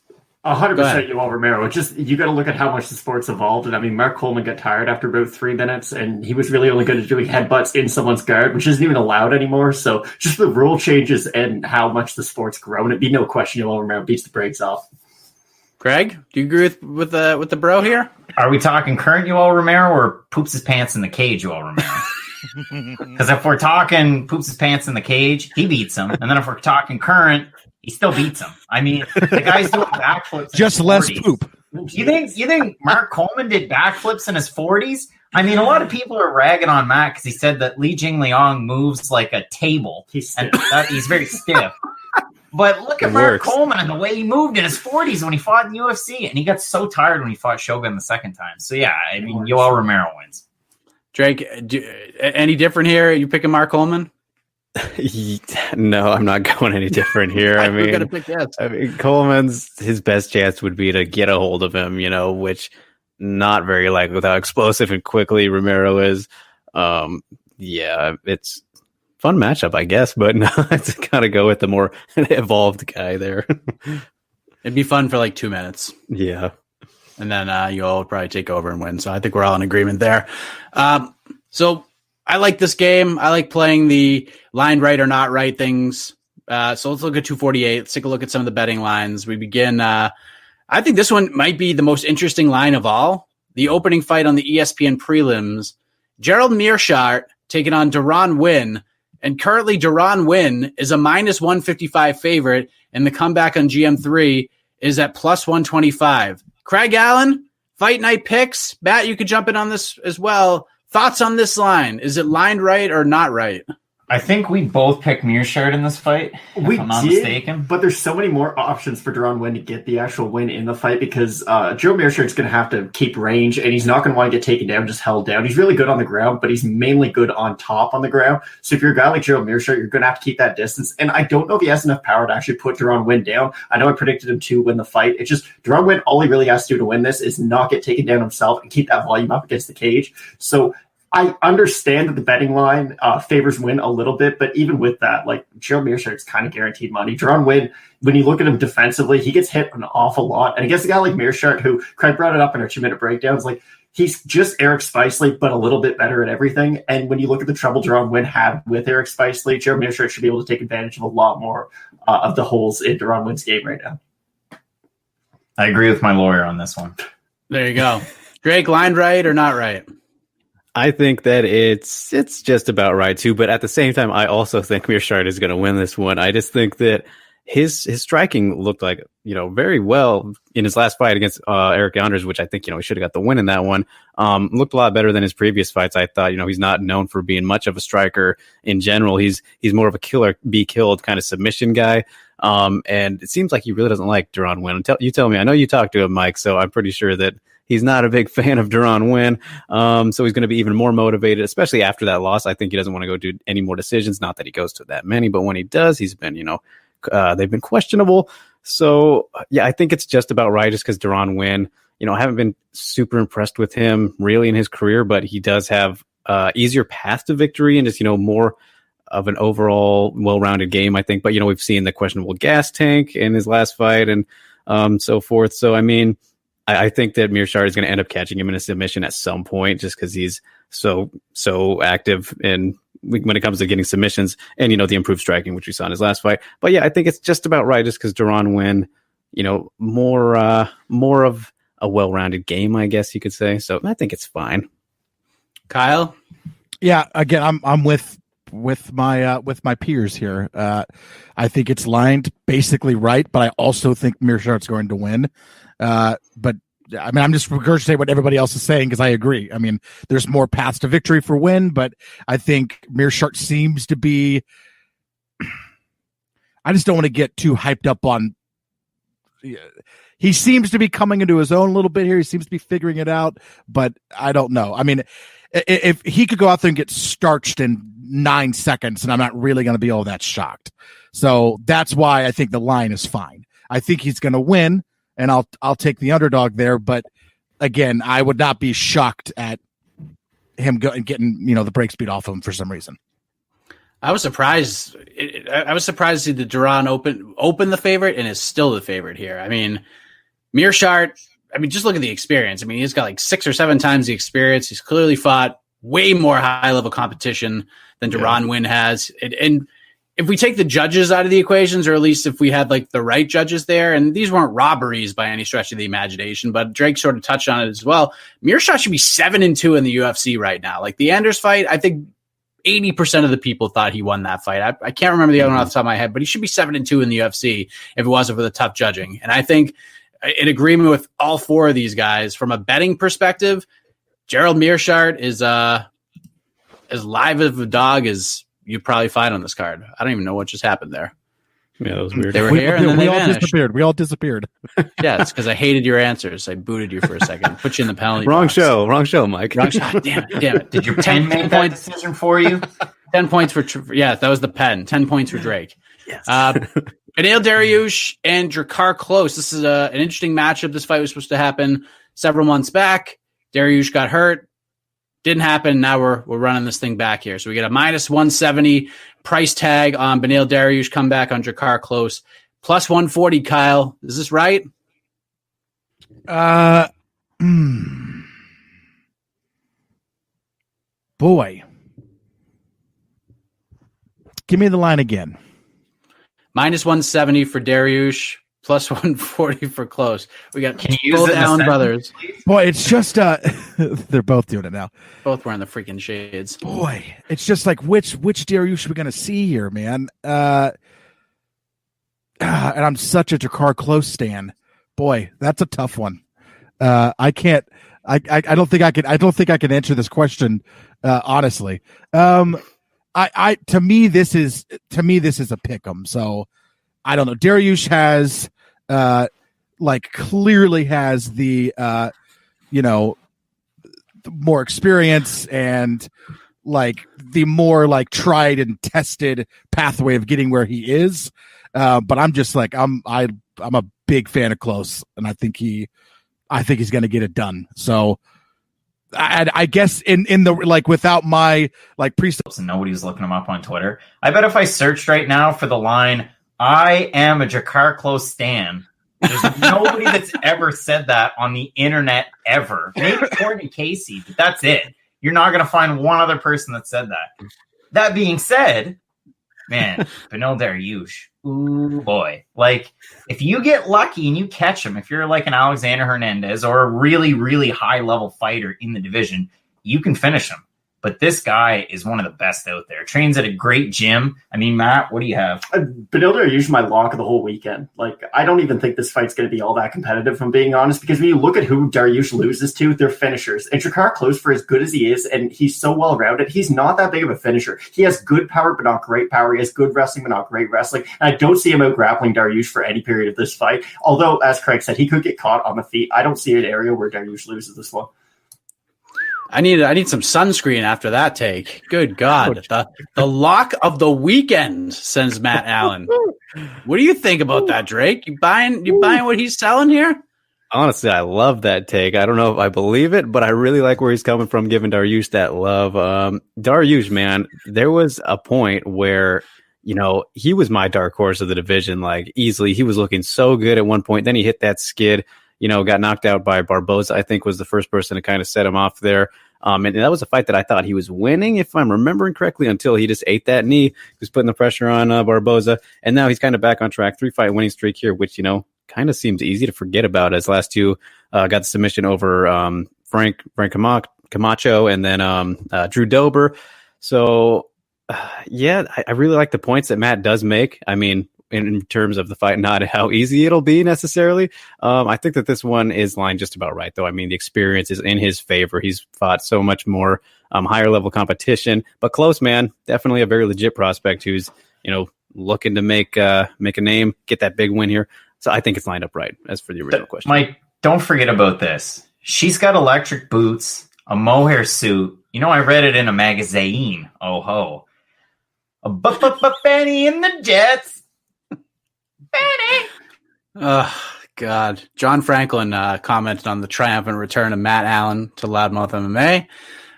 100% Go Yoel Romero. It's just, you got to look at how much the sport's evolved. And I mean, Mark Coleman got tired after about 3 minutes, and he was really only good at doing headbutts in someone's guard, which isn't even allowed anymore. So just the rule changes and how much the sport's grown, it'd be no question Yoel Romero beats the brakes off. Greg, do you agree with the bro here? Are we talking current Yoel Romero or poops his pants in the cage Yoel Romero? Because if we're talking poops his pants in the cage, he beats him. And then if we're talking current, he still beats him. I mean, the guy's doing backflips. Just less poop. You think Mark Coleman did backflips in his 40s? I mean, a lot of people are ragging on Matt because he said that Li Jingliang moves like a table. He's very stiff. But look at Mark Coleman and the way he moved in his 40s when he fought in the UFC. And he got so tired when he fought Shogun the second time. So, yeah, I mean, Yoel Romero wins. Drake, any different here? You picking Mark Coleman? No, I'm not going any different here. I mean, Coleman's, his best chance would be to get a hold of him, which not very likely with how explosive and quickly Romero is. Yeah, it's fun matchup, I guess, but no, it's got to go with the more evolved guy there. It'd be fun for like 2 minutes. Yeah. And then Yoel would probably take over and win. So I think we're all in agreement there. So I like this game. I like playing the line right or not right things. So let's look at 248. Let's take a look at some of the betting lines. We begin. I think this one might be the most interesting line of all. The opening fight on the ESPN prelims. Gerald Meerschaert taking on Deron Winn. And currently Deron Winn is a minus 155 favorite. And the comeback on GM3 is at plus 125. Craig Allen, fight night picks. Matt, you could jump in on this as well. Thoughts on this line? Is it lined right or not right? I think we both picked Meerschaert in this fight, if I'm not mistaken. But there's so many more options for Deron Winn to get the actual win in the fight because Joe Meerschaert's going to have to keep range, and he's not going to want to get taken down, just held down. He's really good on the ground, but he's mainly good on top on the ground. So if you're a guy like Joe Meerschaert, you're going to have to keep that distance. And I don't know if he has enough power to actually put Deron Winn down. I know I predicted him to win the fight. It's just Deron Winn, all he really has to do to win this is not get taken down himself and keep that volume up against the cage. So I understand that the betting line favors Winn a little bit, but even with that, like Gerald Meerschaert's kind of guaranteed money. Deron Winn, when you look at him defensively, he gets hit an awful lot. And against a guy like Meerschaert, who Craig brought it up in our 2-minute breakdowns, like he's just Eric Spicely, but a little bit better at everything. And when you look at the trouble Deron Winn had with Eric Spicely, Gerald Meerschaert should be able to take advantage of a lot more of the holes in Deron Winn's game right now. I agree with my lawyer on this one. There you go. Drake, lined right or not right? I think that it's just about right too, but at the same time, I also think Meerschaert is going to win this one. I just think that his striking looked like, very well in his last fight against Eric Anders, which I think, he should have got the win in that one. Looked a lot better than his previous fights. I thought, he's not known for being much of a striker in general. He's more of a killer, be killed kind of submission guy. And it seems like he really doesn't like Deron Winn. You tell me. I know you talked to him, Mike, so I'm pretty sure that he's not a big fan of Deron Winn. So he's going to be even more motivated, especially after that loss. I think he doesn't want to go do any more decisions. Not that he goes to that many, but when he does, he's been, they've been questionable. So, yeah, I think it's just about right just because Deron Winn, I haven't been super impressed with him really in his career, but he does have easier path to victory and just, more of an overall well-rounded game, I think. But, we've seen the questionable gas tank in his last fight and so forth. So, I mean, I think that Mearshart is going to end up catching him in a submission at some point, just because he's so active in when it comes to getting submissions, and the improved striking, which we saw in his last fight. But yeah, I think it's just about right, just because Deron Wynn, more of a well-rounded game, I guess you could say. So I think it's fine. Kyle? Yeah, again, I'm with my peers here. I think it's lined basically right, but I also think Mearshart's going to win. But I mean, I'm just regurgitating what everybody else is saying because I agree. I mean, there's more paths to victory for Wynn, but I think Mearshart seems to be. I just don't want to get too hyped up on. He seems to be coming into his own a little bit here. He seems to be figuring it out, but I don't know. I mean, if he could go out there and get starched in 9 seconds, and I'm not really going to be all that shocked. So that's why I think the line is fine. I think he's going to win, and I'll take the underdog there. But again, I would not be shocked at him getting the break speed off of him for some reason. I was surprised. I was surprised to see the Duran open the favorite and is still the favorite here. I mean, Mearshart. I mean, just look at the experience. I mean, he's got like 6 or 7 times the experience. He's clearly fought way more high level competition than Deron Wynn has. And if we take the judges out of the equations, or at least if we had like the right judges there, and these weren't robberies by any stretch of the imagination, but Drake sort of touched on it as well. Mearshart should be 7-2 in the UFC right now. Like the Anders fight, I think 80% of the people thought he won that fight. I can't remember the other one off the top of my head, but he should be 7-2 in the UFC if it wasn't for the tough judging. And I think in agreement with all 4 of these guys, from a betting perspective, Gerald Mearshart is as live of a dog as you'd probably find on this card. I don't even know what just happened there. Yeah, that was weird. They were here and then they vanished. We all disappeared. Yeah, it's because I hated your answers. I booted you for a second. Put you in the penalty Wrong box. Wrong show, Mike. Wrong shot. Damn it. Did your pen make that decision for you? 10 points for that was the pen. 10 points for Drake. Yes. Beneil Dariush and Drakkar Klose. This is an interesting matchup. This fight was supposed to happen several months back. Dariush got hurt. Didn't happen. Now we're running this thing back here. So we get a -170 price tag on Beneil Dariush, comeback on Drakkar Klose. +140, Kyle. Is this right? Boy. Give me the line again. -170 for Dariush, +140 for Klose. We got both Allen brothers. Boy, it's just they're both doing it now. Both wearing the freaking shades. Boy, it's just like which Dariush are we gonna see here, man? And I'm such a Drakkar Klose stan. Boy, that's a tough one. I can't. I don't think I can. I don't think I can answer this question honestly. To me this is a pick'em. So I don't know. Dariush has clearly has the more experience and the more tried and tested pathway of getting where he is. But I'm just I'm a big fan of Klose, and I think he's going to get it done. So I guess in the without my pre-steps, and nobody's looking him up on Twitter. I bet if I searched right now for the line, I am a Drakkar Klose stan, there's nobody that's ever said that on the internet ever. Maybe Courtney Casey, but that's it. You're not going to find one other person that said that. That being said, man, Beneil Dariush, ooh boy. If you get lucky and you catch him, if you're like an Alexander Hernandez or a really, really high-level fighter in the division, you can finish him. But this guy is one of the best out there. Trains at a great gym. I mean, Matt, what do you have? Beneil Dariush, my lock of the whole weekend. I don't even think this fight's going to be all that competitive, if I'm being honest, because when you look at who Dariush loses to, they're finishers. And Drakkar Klose, for as good as he is, and he's so well-rounded, he's not that big of a finisher. He has good power, but not great power. He has good wrestling, but not great wrestling. And I don't see him out-grappling Dariush for any period of this fight. Although, as Craig said, he could get caught on the feet. I don't see an area where Dariush loses this one. I need some sunscreen after that take. Good God. The lock of the weekend, sends Matt Allen. What do you think about that, Drake? You buying what he's selling here? Honestly, I love that take. I don't know if I believe it, but I really like where he's coming from, giving Dariush that love. Dariush, man, there was a point where, he was my dark horse of the division, easily. He was looking so good at one point. Then he hit that skid. got knocked out by Barboza, I think was the first person to kind of set him off there. And that was a fight that I thought he was winning, if I'm remembering correctly, until he just ate that knee. He was putting the pressure on Barboza. And now he's kind of back on track. 3-fight winning streak here, which, kind of seems easy to forget about, as last two got the submission over Frank Camacho and then Drew Dober. So, I really like the points that Matt does make. I mean, in terms of the fight, not how easy it'll be necessarily. I think that this one is lined just about right, though. I mean, the experience is in his favor. He's fought so much more higher level competition, but close, man. Definitely a very legit prospect who's, looking to make a name, get that big win here. So I think it's lined up right. As for the original question, Mike, don't forget about this. She's got electric boots, a mohair suit. I read it in a magazine. Oh ho. Benny in the Jets. Benny. Oh, God. John Franklin commented on the triumphant return of Matt Allen to Loudmouth MMA.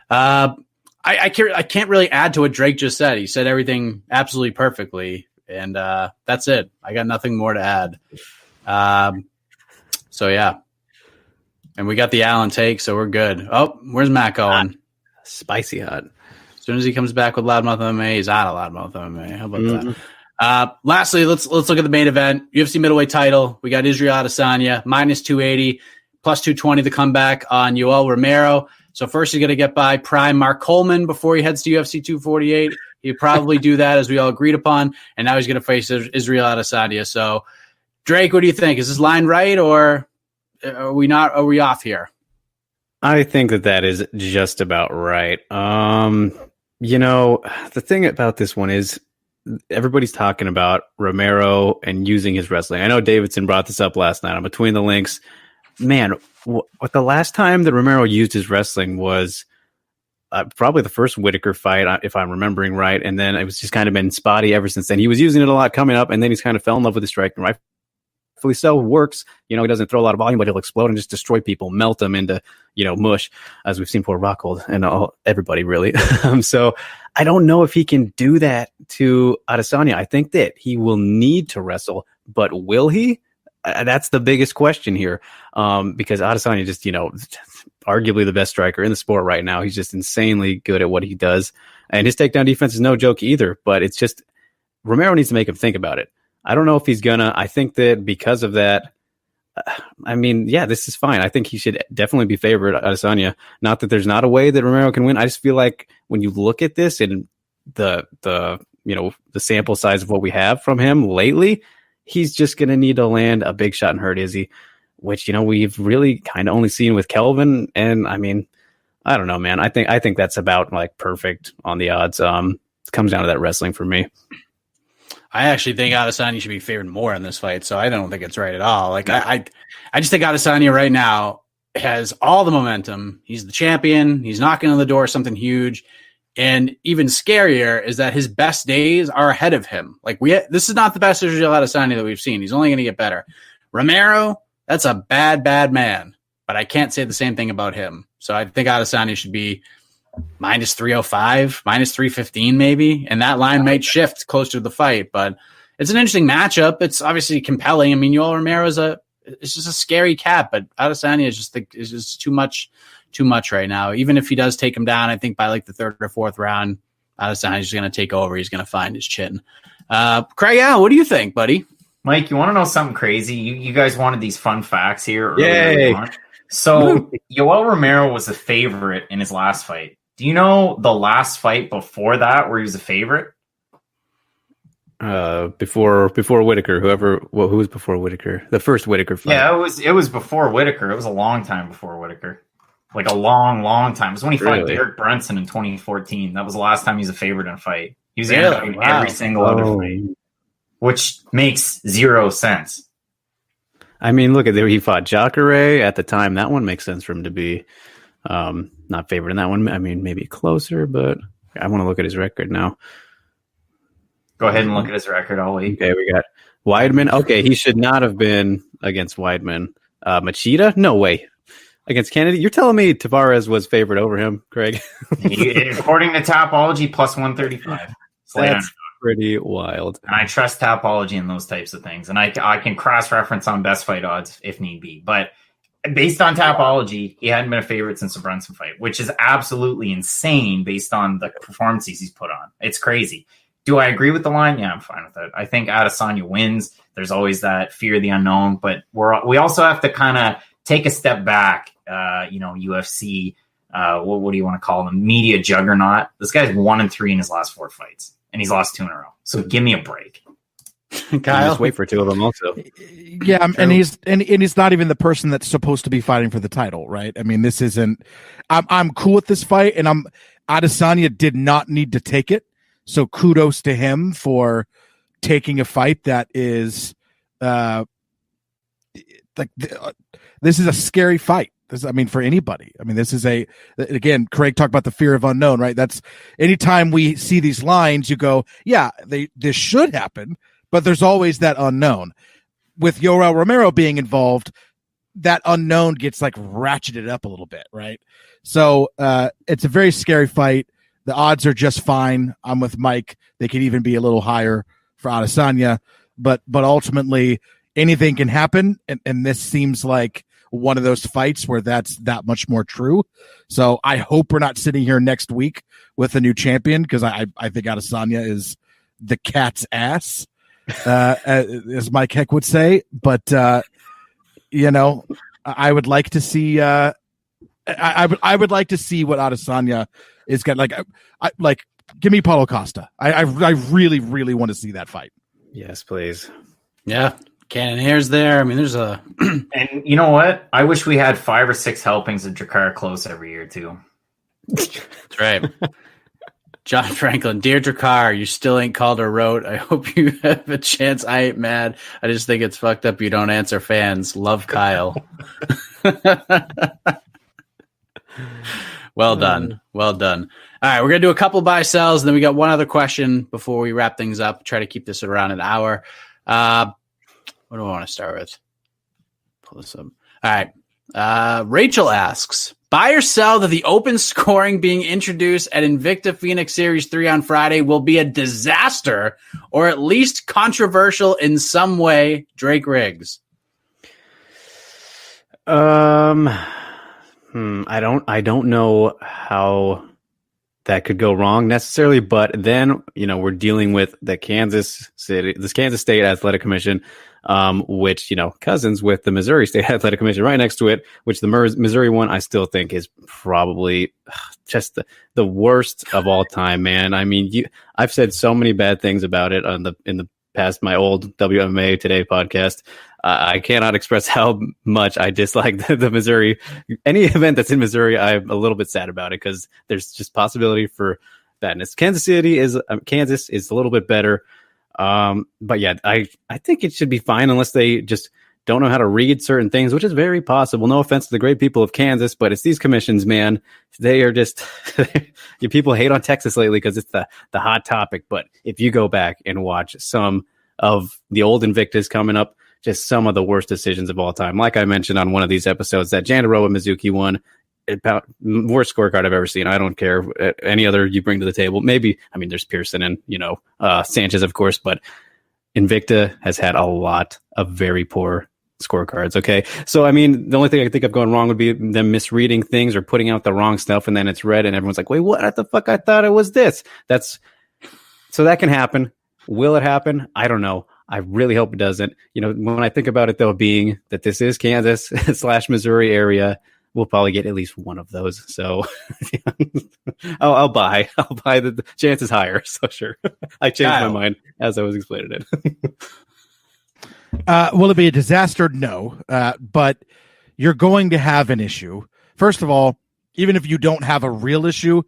I can't really add to what Drake just said. He said everything absolutely perfectly, and that's it. I got nothing more to add. So, yeah. And we got the Allen take, so we're good. Oh, where's Matt going? Spicy hot. As soon as he comes back with Loudmouth MMA, he's out of Loudmouth MMA. How about that? Lastly, let's look at the main event. UFC middleweight title. We got Israel Adesanya, minus 280, plus 220 the comeback on Yoel Romero. So first he's going to get by prime Mark Coleman before he heads to UFC 248. He'd probably do that, as we all agreed upon. And now he's going to face Israel Adesanya. So, Drake, what do you think? Is this line right, or are we not? Are we off here? I think that is just about right. The thing about this one is everybody's talking about Romero and using his wrestling. I know Davidson brought this up last night on Between the Links. Man, what the last time that Romero used his wrestling was probably the first Whitaker fight, if I'm remembering right. And then it was just kind of been spotty ever since then. He was using it a lot coming up, and then he's kind of fell in love with his striking. Rightfully so, works. He doesn't throw a lot of volume, but he'll explode and just destroy people, melt them into, mush, as we've seen for Rockhold and everybody really. So I don't know if he can do that to Adesanya. I think that he will need to wrestle, but will he? That's the biggest question here, because Adesanya just, arguably the best striker in the sport right now. He's just insanely good at what he does. And his takedown defense is no joke either, but it's just Romero needs to make him think about it. I don't know if he's gonna. I think that because of that, this is fine. I think he should definitely be favored, Adesanya. Not that there's not a way that Romero can win. I just feel like when you look at this and the sample size of what we have from him lately, he's just going to need to land a big shot and hurt Izzy, which, we've really kind of only seen with Kelvin. And I don't know, man. I think that's about like perfect on the odds. It comes down to that wrestling for me. I actually think Adesanya should be favored more in this fight, so I don't think it's right at all. Like I just think Adesanya right now has all the momentum. He's the champion. He's knocking on the door of something huge. And even scarier is that his best days are ahead of him. Like this is not the best Israel Adesanya that we've seen. He's only going to get better. Romero, that's a bad, bad man. But I can't say the same thing about him. So I think Adesanya should be minus 305, minus 315 maybe. And that line might shift closer to the fight. But it's an interesting matchup. It's obviously compelling. I mean, Yoel Romero it's just a scary cat. But Adesanya is just too much right now. Even if he does take him down, I think by like the third or fourth round, Adesanya's just going to take over. He's going to find his chin. Craig Allen, what do you think, buddy? Mike, you want to know something crazy? You guys wanted these fun facts here. Yay! So Yoel Romero was a favorite in his last fight. Do you know the last fight before that where he was a favorite? Before Whitaker, who was before Whitaker? The first Whitaker fight. Yeah, it was before Whitaker. It was a long time before Whitaker. Like a long, long time. It was when he fought Derek Brunson in 2014. That was the last time he was a favorite in a fight. He was in every single other fight, which makes zero sense. I mean, look at there. He fought Jacare at the time. That one makes sense for him to be not favored in that one. I mean, maybe closer, but I want to look at his record now. Go ahead and look at his record. I'll wait. Okay, we got Weidman. Okay, he should not have been against Weidman. Machida? No way. Against Kennedy? You're telling me Tavares was favored over him, Craig? According to Tapology, plus 135. That's pretty wild. And I trust Tapology in those types of things. And I can cross-reference on best fight odds if need be. But Based on Tapology, he hadn't been a favorite since the Brunson fight, which is absolutely insane based on the performances he's put on. It's crazy. Do I agree with the line? Yeah, I'm fine with it. I think Adesanya wins. There's always that fear of the unknown, but we also have to kind of take a step back. UFC, what do you want to call them? Media juggernaut. This guy's 1-3 in his last 4 fights, and he's lost 2 in a row. So give me a break. Kyle, just wait for 2 of them also. Yeah, and he's not even the person that's supposed to be fighting for the title, right? I mean, this isn't. I'm cool with this fight, and Adesanya did not need to take it, so kudos to him for taking a fight that is, this is a scary fight. For anybody. This is again, Craig talked about the fear of unknown, right? That's anytime we see these lines, you go, yeah, this should happen. But there's always that unknown. With Yoel Romero being involved, that unknown gets ratcheted up a little bit, right? So it's a very scary fight. The odds are just fine. I'm with Mike. They could even be a little higher for Adesanya, but ultimately anything can happen, and this seems like one of those fights where that's that much more true. So I hope we're not sitting here next week with a new champion, because I think Adesanya is the cat's ass. As Mike Heck would say, but I would like to see. I would like to see what Adesanya is going like. Give me Paulo Costa. I really, really want to see that fight. Yes, please. Yeah, Cannonier's there. There's a and you know what? I wish we had 5 or 6 helpings of Drakkar Close every year too. That's right. John Franklin, dear Drakkar, you still ain't called or wrote. I hope you have a chance. I ain't mad. I just think it's fucked up you don't answer fans. Love, Kyle. Well done. Well done. All right, we're going to do a couple buy sells, and then we got one other question before we wrap things up. Try to keep this around an hour. What do I want to start with? Pull this up. All right. Rachel asks, buy or sell that the open scoring being introduced at Invicta Phoenix Series 3 on Friday will be a disaster, or at least controversial in some way. Drake Riggs. I don't know how that could go wrong necessarily, but then we're dealing with this Kansas State Athletic Commission, which cousins with the Missouri State Athletic Commission right next to it, which the Missouri one I still think is probably just the worst of all time, man. I've said so many bad things about it in the past, my old WMA Today podcast. I cannot express how much I dislike the Missouri. Any event that's in Missouri, I'm a little bit sad about it, because there's just possibility for badness. Kansas is a little bit better. But yeah, I think it should be fine unless they just don't know how to read certain things, which is very possible. No offense to the great people of Kansas, but it's these commissions, man. They are just people hate on Texas lately because it's the hot topic. But if you go back and watch some of the old Invictus coming up, just some of the worst decisions of all time. Like I mentioned on one of these episodes, that Jandaroa Mizuki one, worst scorecard I've ever seen. I don't care any other you bring to the table. Maybe, there's Pearson and, Sanchez, of course, but Invicta has had a lot of very poor scorecards. Okay. So, the only thing I think of going wrong would be them misreading things or putting out the wrong stuff, and then it's read and everyone's like, wait, what the fuck? I thought it was this. So that can happen. Will it happen? I don't know. I really hope it doesn't. When I think about it, though, being that this is Kansas / Missouri area, we'll probably get at least one of those. So I'll buy. The chance is higher. So sure. I changed my mind as I was explaining it. Will it be a disaster? No. But you're going to have an issue. First of all, even if you don't have a real issue,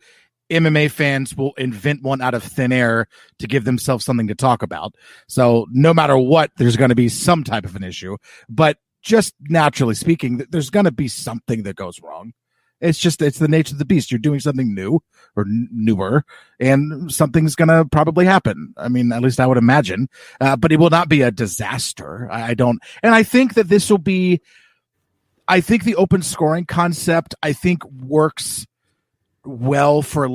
MMA fans will invent one out of thin air to give themselves something to talk about. So no matter what, there's going to be some type of an issue. But just naturally speaking, there's going to be something that goes wrong. It's the nature of the beast. You're doing something new or newer, and something's going to probably happen. At least I would imagine. But it will not be a disaster. I think that this will be. I think the open scoring concept, works well for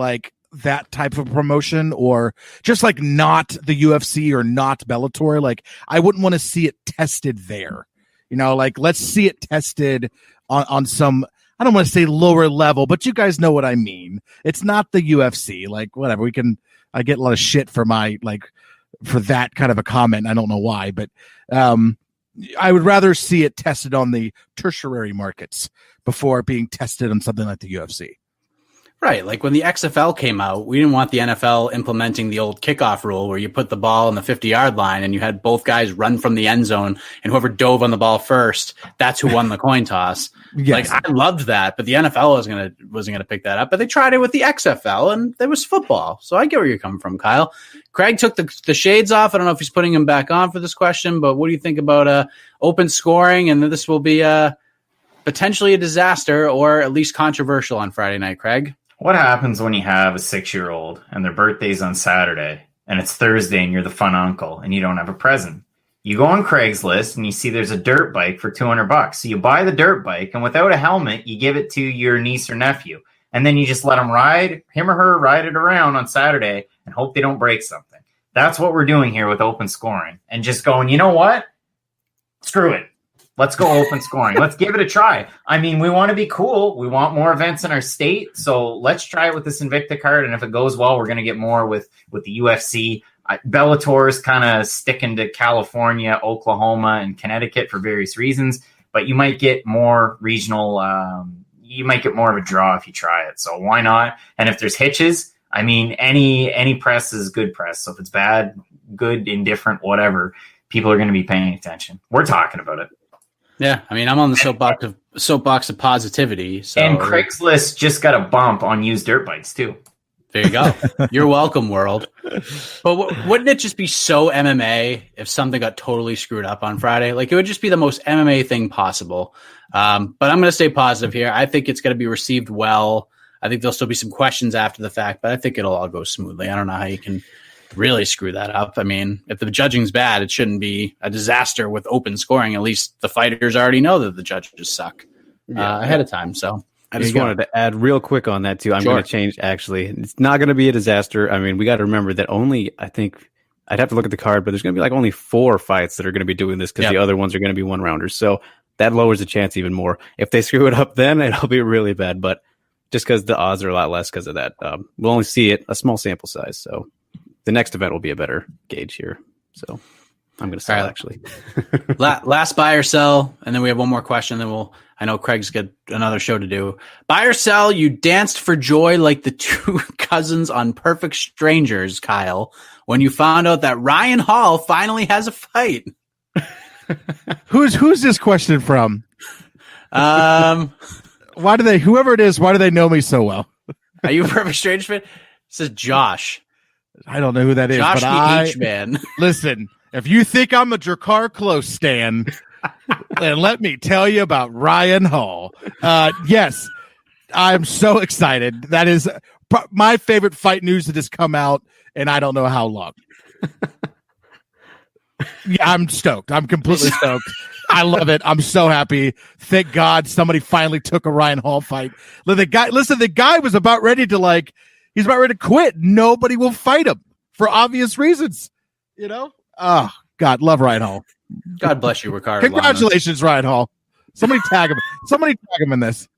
that type of promotion, or just not the UFC or not Bellator. I wouldn't want to see it tested there. Like let's see it tested on some, I don't want to say lower level, but you guys know what I mean. It's not the UFC. Like whatever, I get a lot of shit for for that kind of a comment. I don't know why, but I would rather see it tested on the tertiary markets before being tested on something like the UFC. Right. Like when the XFL came out, we didn't want the NFL implementing the old kickoff rule where you put the ball on the 50-yard line and you had both guys run from the end zone, and whoever dove on the ball first, that's who won the coin toss. Yes. Like I loved that, but the NFL wasn't gonna pick that up. But they tried it with the XFL, and there was football. So I get where you're coming from, Kyle. Craig took the shades off. I don't know if he's putting them back on for this question, but what do you think about open scoring? And this will be potentially a disaster or at least controversial on Friday night, Craig. What happens when you have a 6-year-old and their birthday's on Saturday and it's Thursday and you're the fun uncle and you don't have a present? You go on Craigslist and you see there's a dirt bike for $200. So you buy the dirt bike, and without a helmet, you give it to your niece or nephew. And then you just let him him or her ride it around on Saturday and hope they don't break something. That's what we're doing here with open scoring, and just going, you know what? Screw it. Let's go open scoring. Let's give it a try. I mean, we want to be cool. We want more events in our state. So let's try it with this Invicta card. And if it goes well, we're going to get more with the UFC. Bellator is kind of sticking to California, Oklahoma, and Connecticut for various reasons. But you might get more regional. You might get more of a draw if you try it. So why not? And if there's hitches, I mean, any press is good press. So if it's bad, good, indifferent, whatever, people are going to be paying attention. We're talking about it. Yeah, I mean, I'm on the soapbox of positivity. So. And Craigslist just got a bump on used dirt bikes, too. There you go. You're welcome, world. But wouldn't it just be so MMA if something got totally screwed up on Friday? Like, it would just be the most MMA thing possible. But I'm going to stay positive here. I think it's going to be received well. I think there'll still be some questions after the fact, but I think it'll all go smoothly. I don't know how you can really screw that up. I mean, if the judging's bad, it shouldn't be a disaster with open scoring. At least the fighters already know that the judges suck ahead of time. So I just wanted to add real quick on that too. I'm going to change. Actually, it's not going to be a disaster. I mean, we got to remember that I think I'd have to look at the card, but there's going to be like only 4 fights that are going to be doing this because the other ones are going to be 1-rounders. So that lowers the chance even more. If they screw it up, then it'll be really bad. But just because the odds are a lot less because of that, we'll only see it a small sample size. So the next event will be a better gauge here. So I'm going to sell actually. Last buy or sell, and then we have one more question. Then I know Craig's got another show to do. Buy or sell, you danced for joy like the 2 cousins on Perfect Strangers, Kyle, when you found out that Ryan Hall finally has a fight. Who's this question from? Whoever it is, why do they know me so well? Are you a Perfect Stranger fan? It says Josh. I don't know who that is. Josh but the H-Man. Listen, if you think I'm a Drakkar Close stan, then let me tell you about Ryan Hall. Yes, I'm so excited. That is my favorite fight news that has come out, and I don't know how long. Yeah, I'm stoked. I'm completely stoked. I love it. I'm so happy. Thank God somebody finally took a Ryan Hall fight. The guy was about ready to he's about ready to quit. Nobody will fight him for obvious reasons. You know? Oh, God, love Ryan Hall. God bless you, Ricardo. Congratulations, Ryan Hall. Somebody tag him. Somebody tag him in this.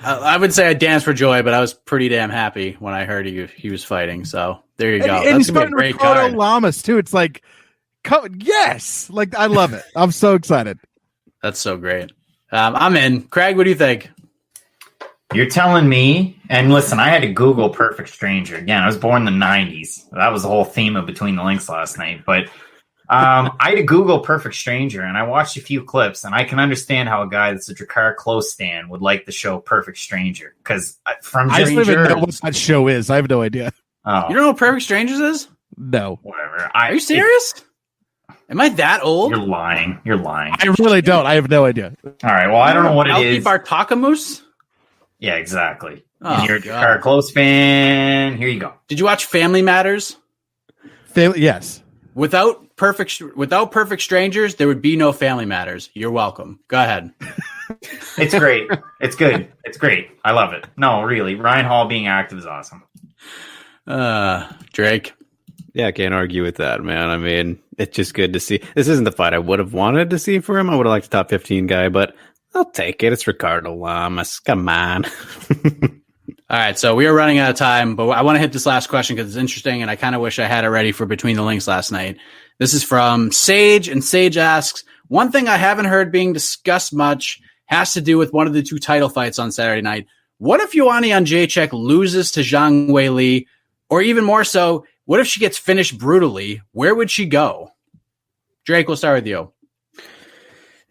I would say I danced for joy, but I was pretty damn happy when I heard he was fighting. So there you go. And he's fighting Ricardo Lamas, too. It's like, yes. I love it. I'm so excited. That's so great. I'm in. Craig, what do you think? You're telling me, and listen, I had to Google Perfect Stranger. Again, I was born in the 90s. That was the whole theme of Between the Links last night. But I had to Google Perfect Stranger, and I watched a few clips, and I can understand how a guy that's a Drakkar Close stan would like the show Perfect Stranger. Because I don't even know what that show is. I have no idea. Oh. You don't know what Perfect Strangers is? No. Whatever. Are you serious? Am I that old? You're lying. I really don't. I have no idea. All right. Well, I don't know what it is. Bartakamus? Yeah, exactly. Oh, and you're a Drakkar Close fan. Here you go. Did you watch Family Matters? Yes. Without Perfect Strangers, there would be no Family Matters. You're welcome. Go ahead. It's great. It's good. It's great. I love it. No, really. Ryan Hall being active is awesome. Drake. Yeah, I can't argue with that, man. I mean, it's just good to see. This isn't the fight I would have wanted to see for him. I would have liked a top 15 guy, but I'll take it. It's Ricardo Lamas. Come on. All right, so we are running out of time, but I want to hit this last question because it's interesting, and I kind of wish I had it ready for Between the Links last night. This is from Sage, and Sage asks, one thing I haven't heard being discussed much has to do with one of the 2 title fights on Saturday night. What if Joanna Jędrzejczyk loses to Zhang Weili, or even more so, what if she gets finished brutally? Where would she go? Drake, we'll start with you.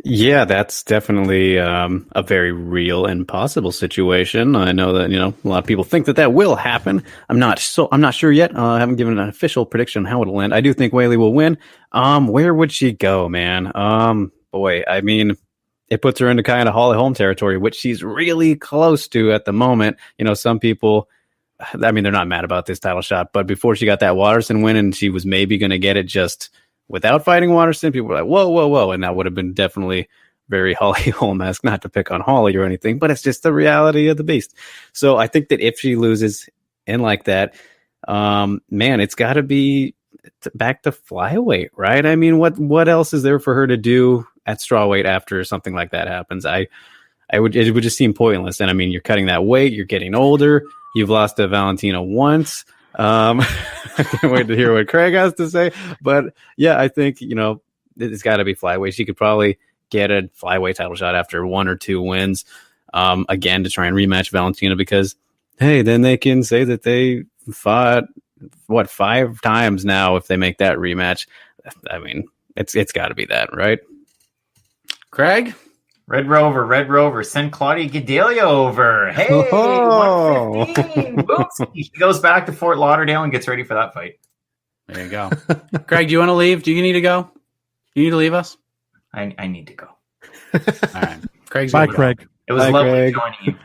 Yeah, that's definitely a very real and possible situation. I know that, a lot of people think that will happen. I'm not sure yet. I haven't given an official prediction on how it'll end. I do think Weili will win. Where would she go, man? Boy, I mean, it puts her into kind of Holly Holm territory, which she's really close to at the moment. Some people, I mean, they're not mad about this title shot, but before she got that Watterson win and she was maybe going to get it just without fighting Watterson, people were like, whoa. And that would have been definitely very Holly Holm-esque, not to pick on Holly or anything, but it's just the reality of the beast. So I think that if she loses and like that, man, it's got to be back to flyweight, right? I mean, what else is there for her to do at strawweight after something like that happens? It would just seem pointless. And I mean, you're cutting that weight, you're getting older, you've lost to Valentina once. I can't wait to hear what Craig has to say. But yeah, I think, it's got to be flyweight. She could probably get a flyweight title shot after 1 or 2 wins, again, to try and rematch Valentina, because, hey, then they can say that they fought, 5 times now if they make that rematch. I mean, it's got to be that, right? Craig? Red Rover, send Claudia Gadelha over. Hey, 115. Boomsy. She goes back to Fort Lauderdale and gets ready for that fight. There you go. Craig, do you want to leave? Do you need to go? You need to leave us? I need to go. All right. Craig's Bye, gonna Craig. go. It was Bye, lovely Craig. joining you.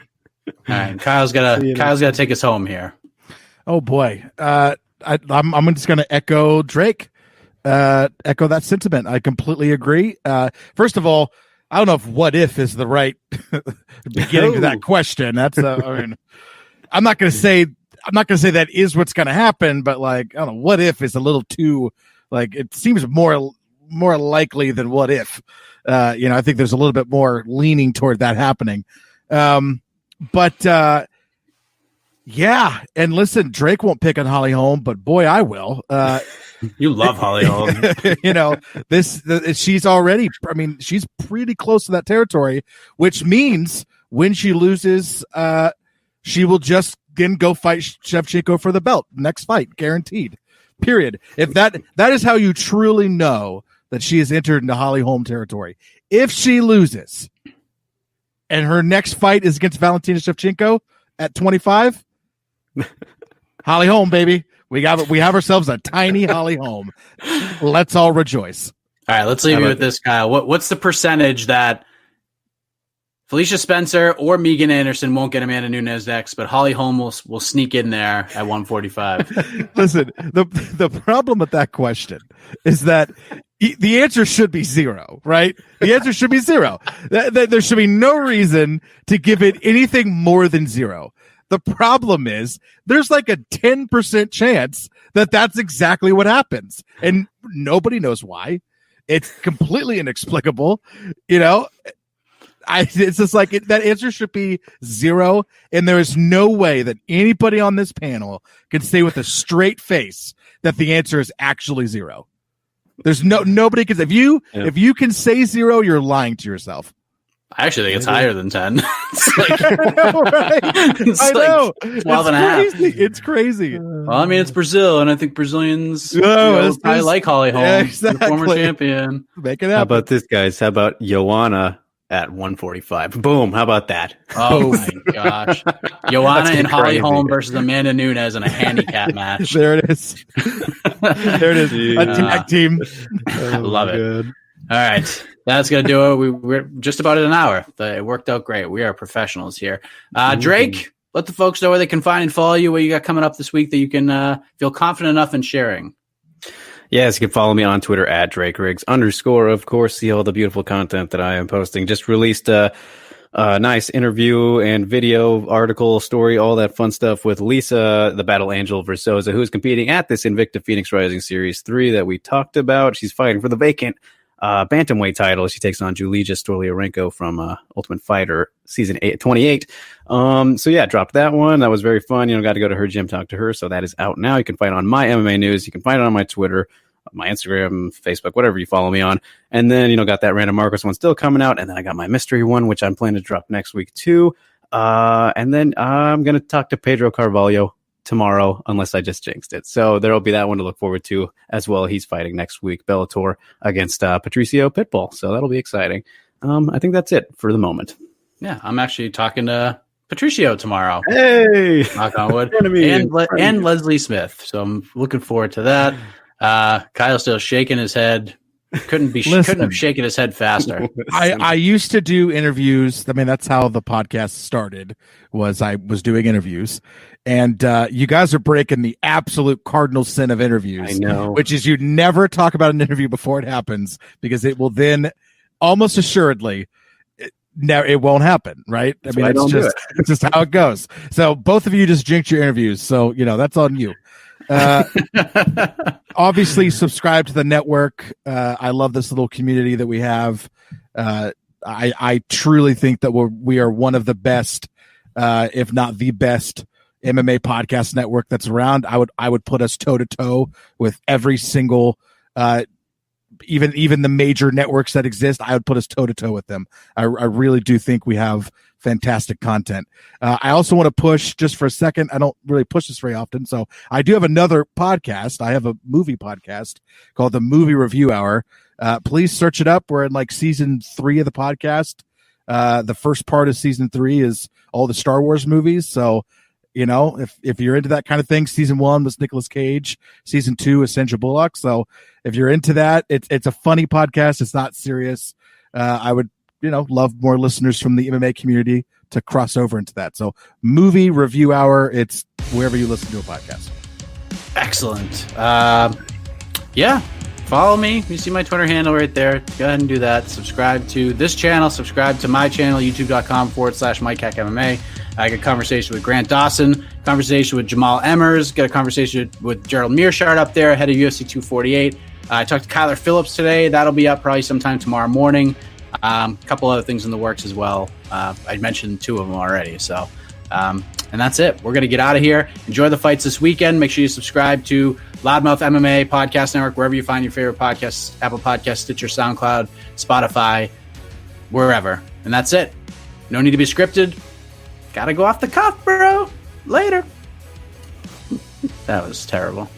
All right. Kyle's gotta take us home here. Oh boy, I'm just going to echo Drake. Echo that sentiment. I completely agree. First of all, I don't know if "what if" is the right beginning to that question. That's I mean, I'm not going to say that is what's going to happen, but like, I don't know, "what if" is a little too, like, it seems more likely than "what if." I think there's a little bit more leaning toward that happening. Yeah, and listen, Drake won't pick on Holly Holm, but boy, I will. You love Holly Holm. She's already, I mean, she's pretty close to that territory, which means when she loses, she will just then go fight Shevchenko for the belt. Next fight, guaranteed. Period. If that is how you truly know that she has entered into Holly Holm territory. If she loses and her next fight is against Valentina Shevchenko at 25, Holly Holm, baby. We have ourselves a tiny Holly Holm. Let's all rejoice. All right, let's leave you with this, Kyle. What's the percentage that Felicia Spencer or Megan Anderson won't get Amanda Nunes next, but Holly Holm will sneak in there at 145? Listen, the problem with that question is that the answer should be 0, right? The answer should be 0. There should be no reason to give it anything more than 0. The problem is there's like a 10% chance that that's exactly what happens. And nobody knows why. It's completely inexplicable. It's just like that answer should be 0. And there is no way that anybody on this panel can say with a straight face that the answer is actually 0. There's nobody can. If you can say 0, you're lying to yourself. I actually think it's higher than 10. It's like, I know, right? I know. 12 and a half. It's crazy. Well, I mean, it's Brazil, and I think Brazilians I like Holly Holm, Yeah, the exactly. former champion. Make it happen. How about this, guys? How about Joanna at 145? Boom. How about that? Oh, my gosh. Joanna and Holly crazy. Holm versus Amanda Nunes in a handicap match. There it is. There it is. A tag team. I love it. All right. That's going to do it. We're just about at an hour. It worked out great. We are professionals here. Drake, let the folks know where they can find and follow you, what you got coming up this week that you can feel confident enough in sharing. Yes, you can follow me on Twitter at Drake Riggs _. Of course, see all the beautiful content that I am posting. Just released nice interview and video, article, story, all that fun stuff with Lisa, the Battle Angel Versosa, who's competing at this Invicta Phoenix Rising Series 3 that we talked about. She's fighting for the vacant bantamweight title. She takes on Julija Stolyarenko from Ultimate Fighter Season 28. So yeah, dropped that one. That was very fun. Got to go to her gym, talk to her. So that is out now. You can find it on my MMA News. You can find it on my Twitter, my Instagram, Facebook, whatever you follow me on. And then, got that Random Marcos one still coming out. And then I got my mystery one, which I'm planning to drop next week too. And then I'm going to talk to Pedro Carvalho tomorrow, unless I just jinxed it. So there'll be that one to look forward to as well. He's fighting next week, Bellator, against Patricio Pitbull. So that'll be exciting. I think that's it for the moment. Yeah, I'm actually talking to Patricio tomorrow. Hey! Knock on wood. and Leslie Smith. So I'm looking forward to that. Kyle's still shaking his head. Couldn't have shaken his head faster. I used to do interviews. I mean, that's how the podcast started. I was doing interviews, and you guys are breaking the absolute cardinal sin of interviews. I know, which is you never talk about an interview before it happens, because it will then almost assuredly it won't happen. Right? That's it's just how it goes. So both of you just jinxed your interviews. So that's on you. Obviously subscribe to the network. I love this little community that we have. I truly think that we are one of the best, if not the best MMA podcast network that's around. I would put us toe to toe with every single, even the major networks that exist. I would put us toe to toe with them. I really do think we have fantastic content. I also want to push, just for a second, I don't really push this very often, so I do have another podcast. I have a movie podcast called The Movie Review Hour. Please search it up. We're in season 3 of the podcast. The first part of season 3 is all the Star Wars movies. So, if you're into that kind of thing, season 1 was Nicolas Cage. Season 2 is Sandra Bullock. So if you're into that, it's a funny podcast. It's not serious. I would love more listeners from the MMA community to cross over into that. So Movie Review Hour, it's wherever you listen to a podcast. Excellent. Yeah, follow me. You see my Twitter handle right there. Go ahead and do that. Subscribe to this channel. Subscribe to my channel, youtube.com/MikeHackMMA. I got a conversation with Grant Dawson, conversation with Jamal Emmers, got a conversation with Gerald Mearshart up there ahead of UFC 248. I talked to Kyler Phillips today. That'll be up probably sometime tomorrow morning. A couple other things in the works as well. I mentioned 2 of them already. So, and that's it. We're going to get out of here. Enjoy the fights this weekend. Make sure you subscribe to Loudmouth MMA Podcast Network, wherever you find your favorite podcasts, Apple Podcasts, Stitcher, SoundCloud, Spotify, wherever. And that's it. No need to be scripted. Got to go off the cuff, bro. Later. That was terrible.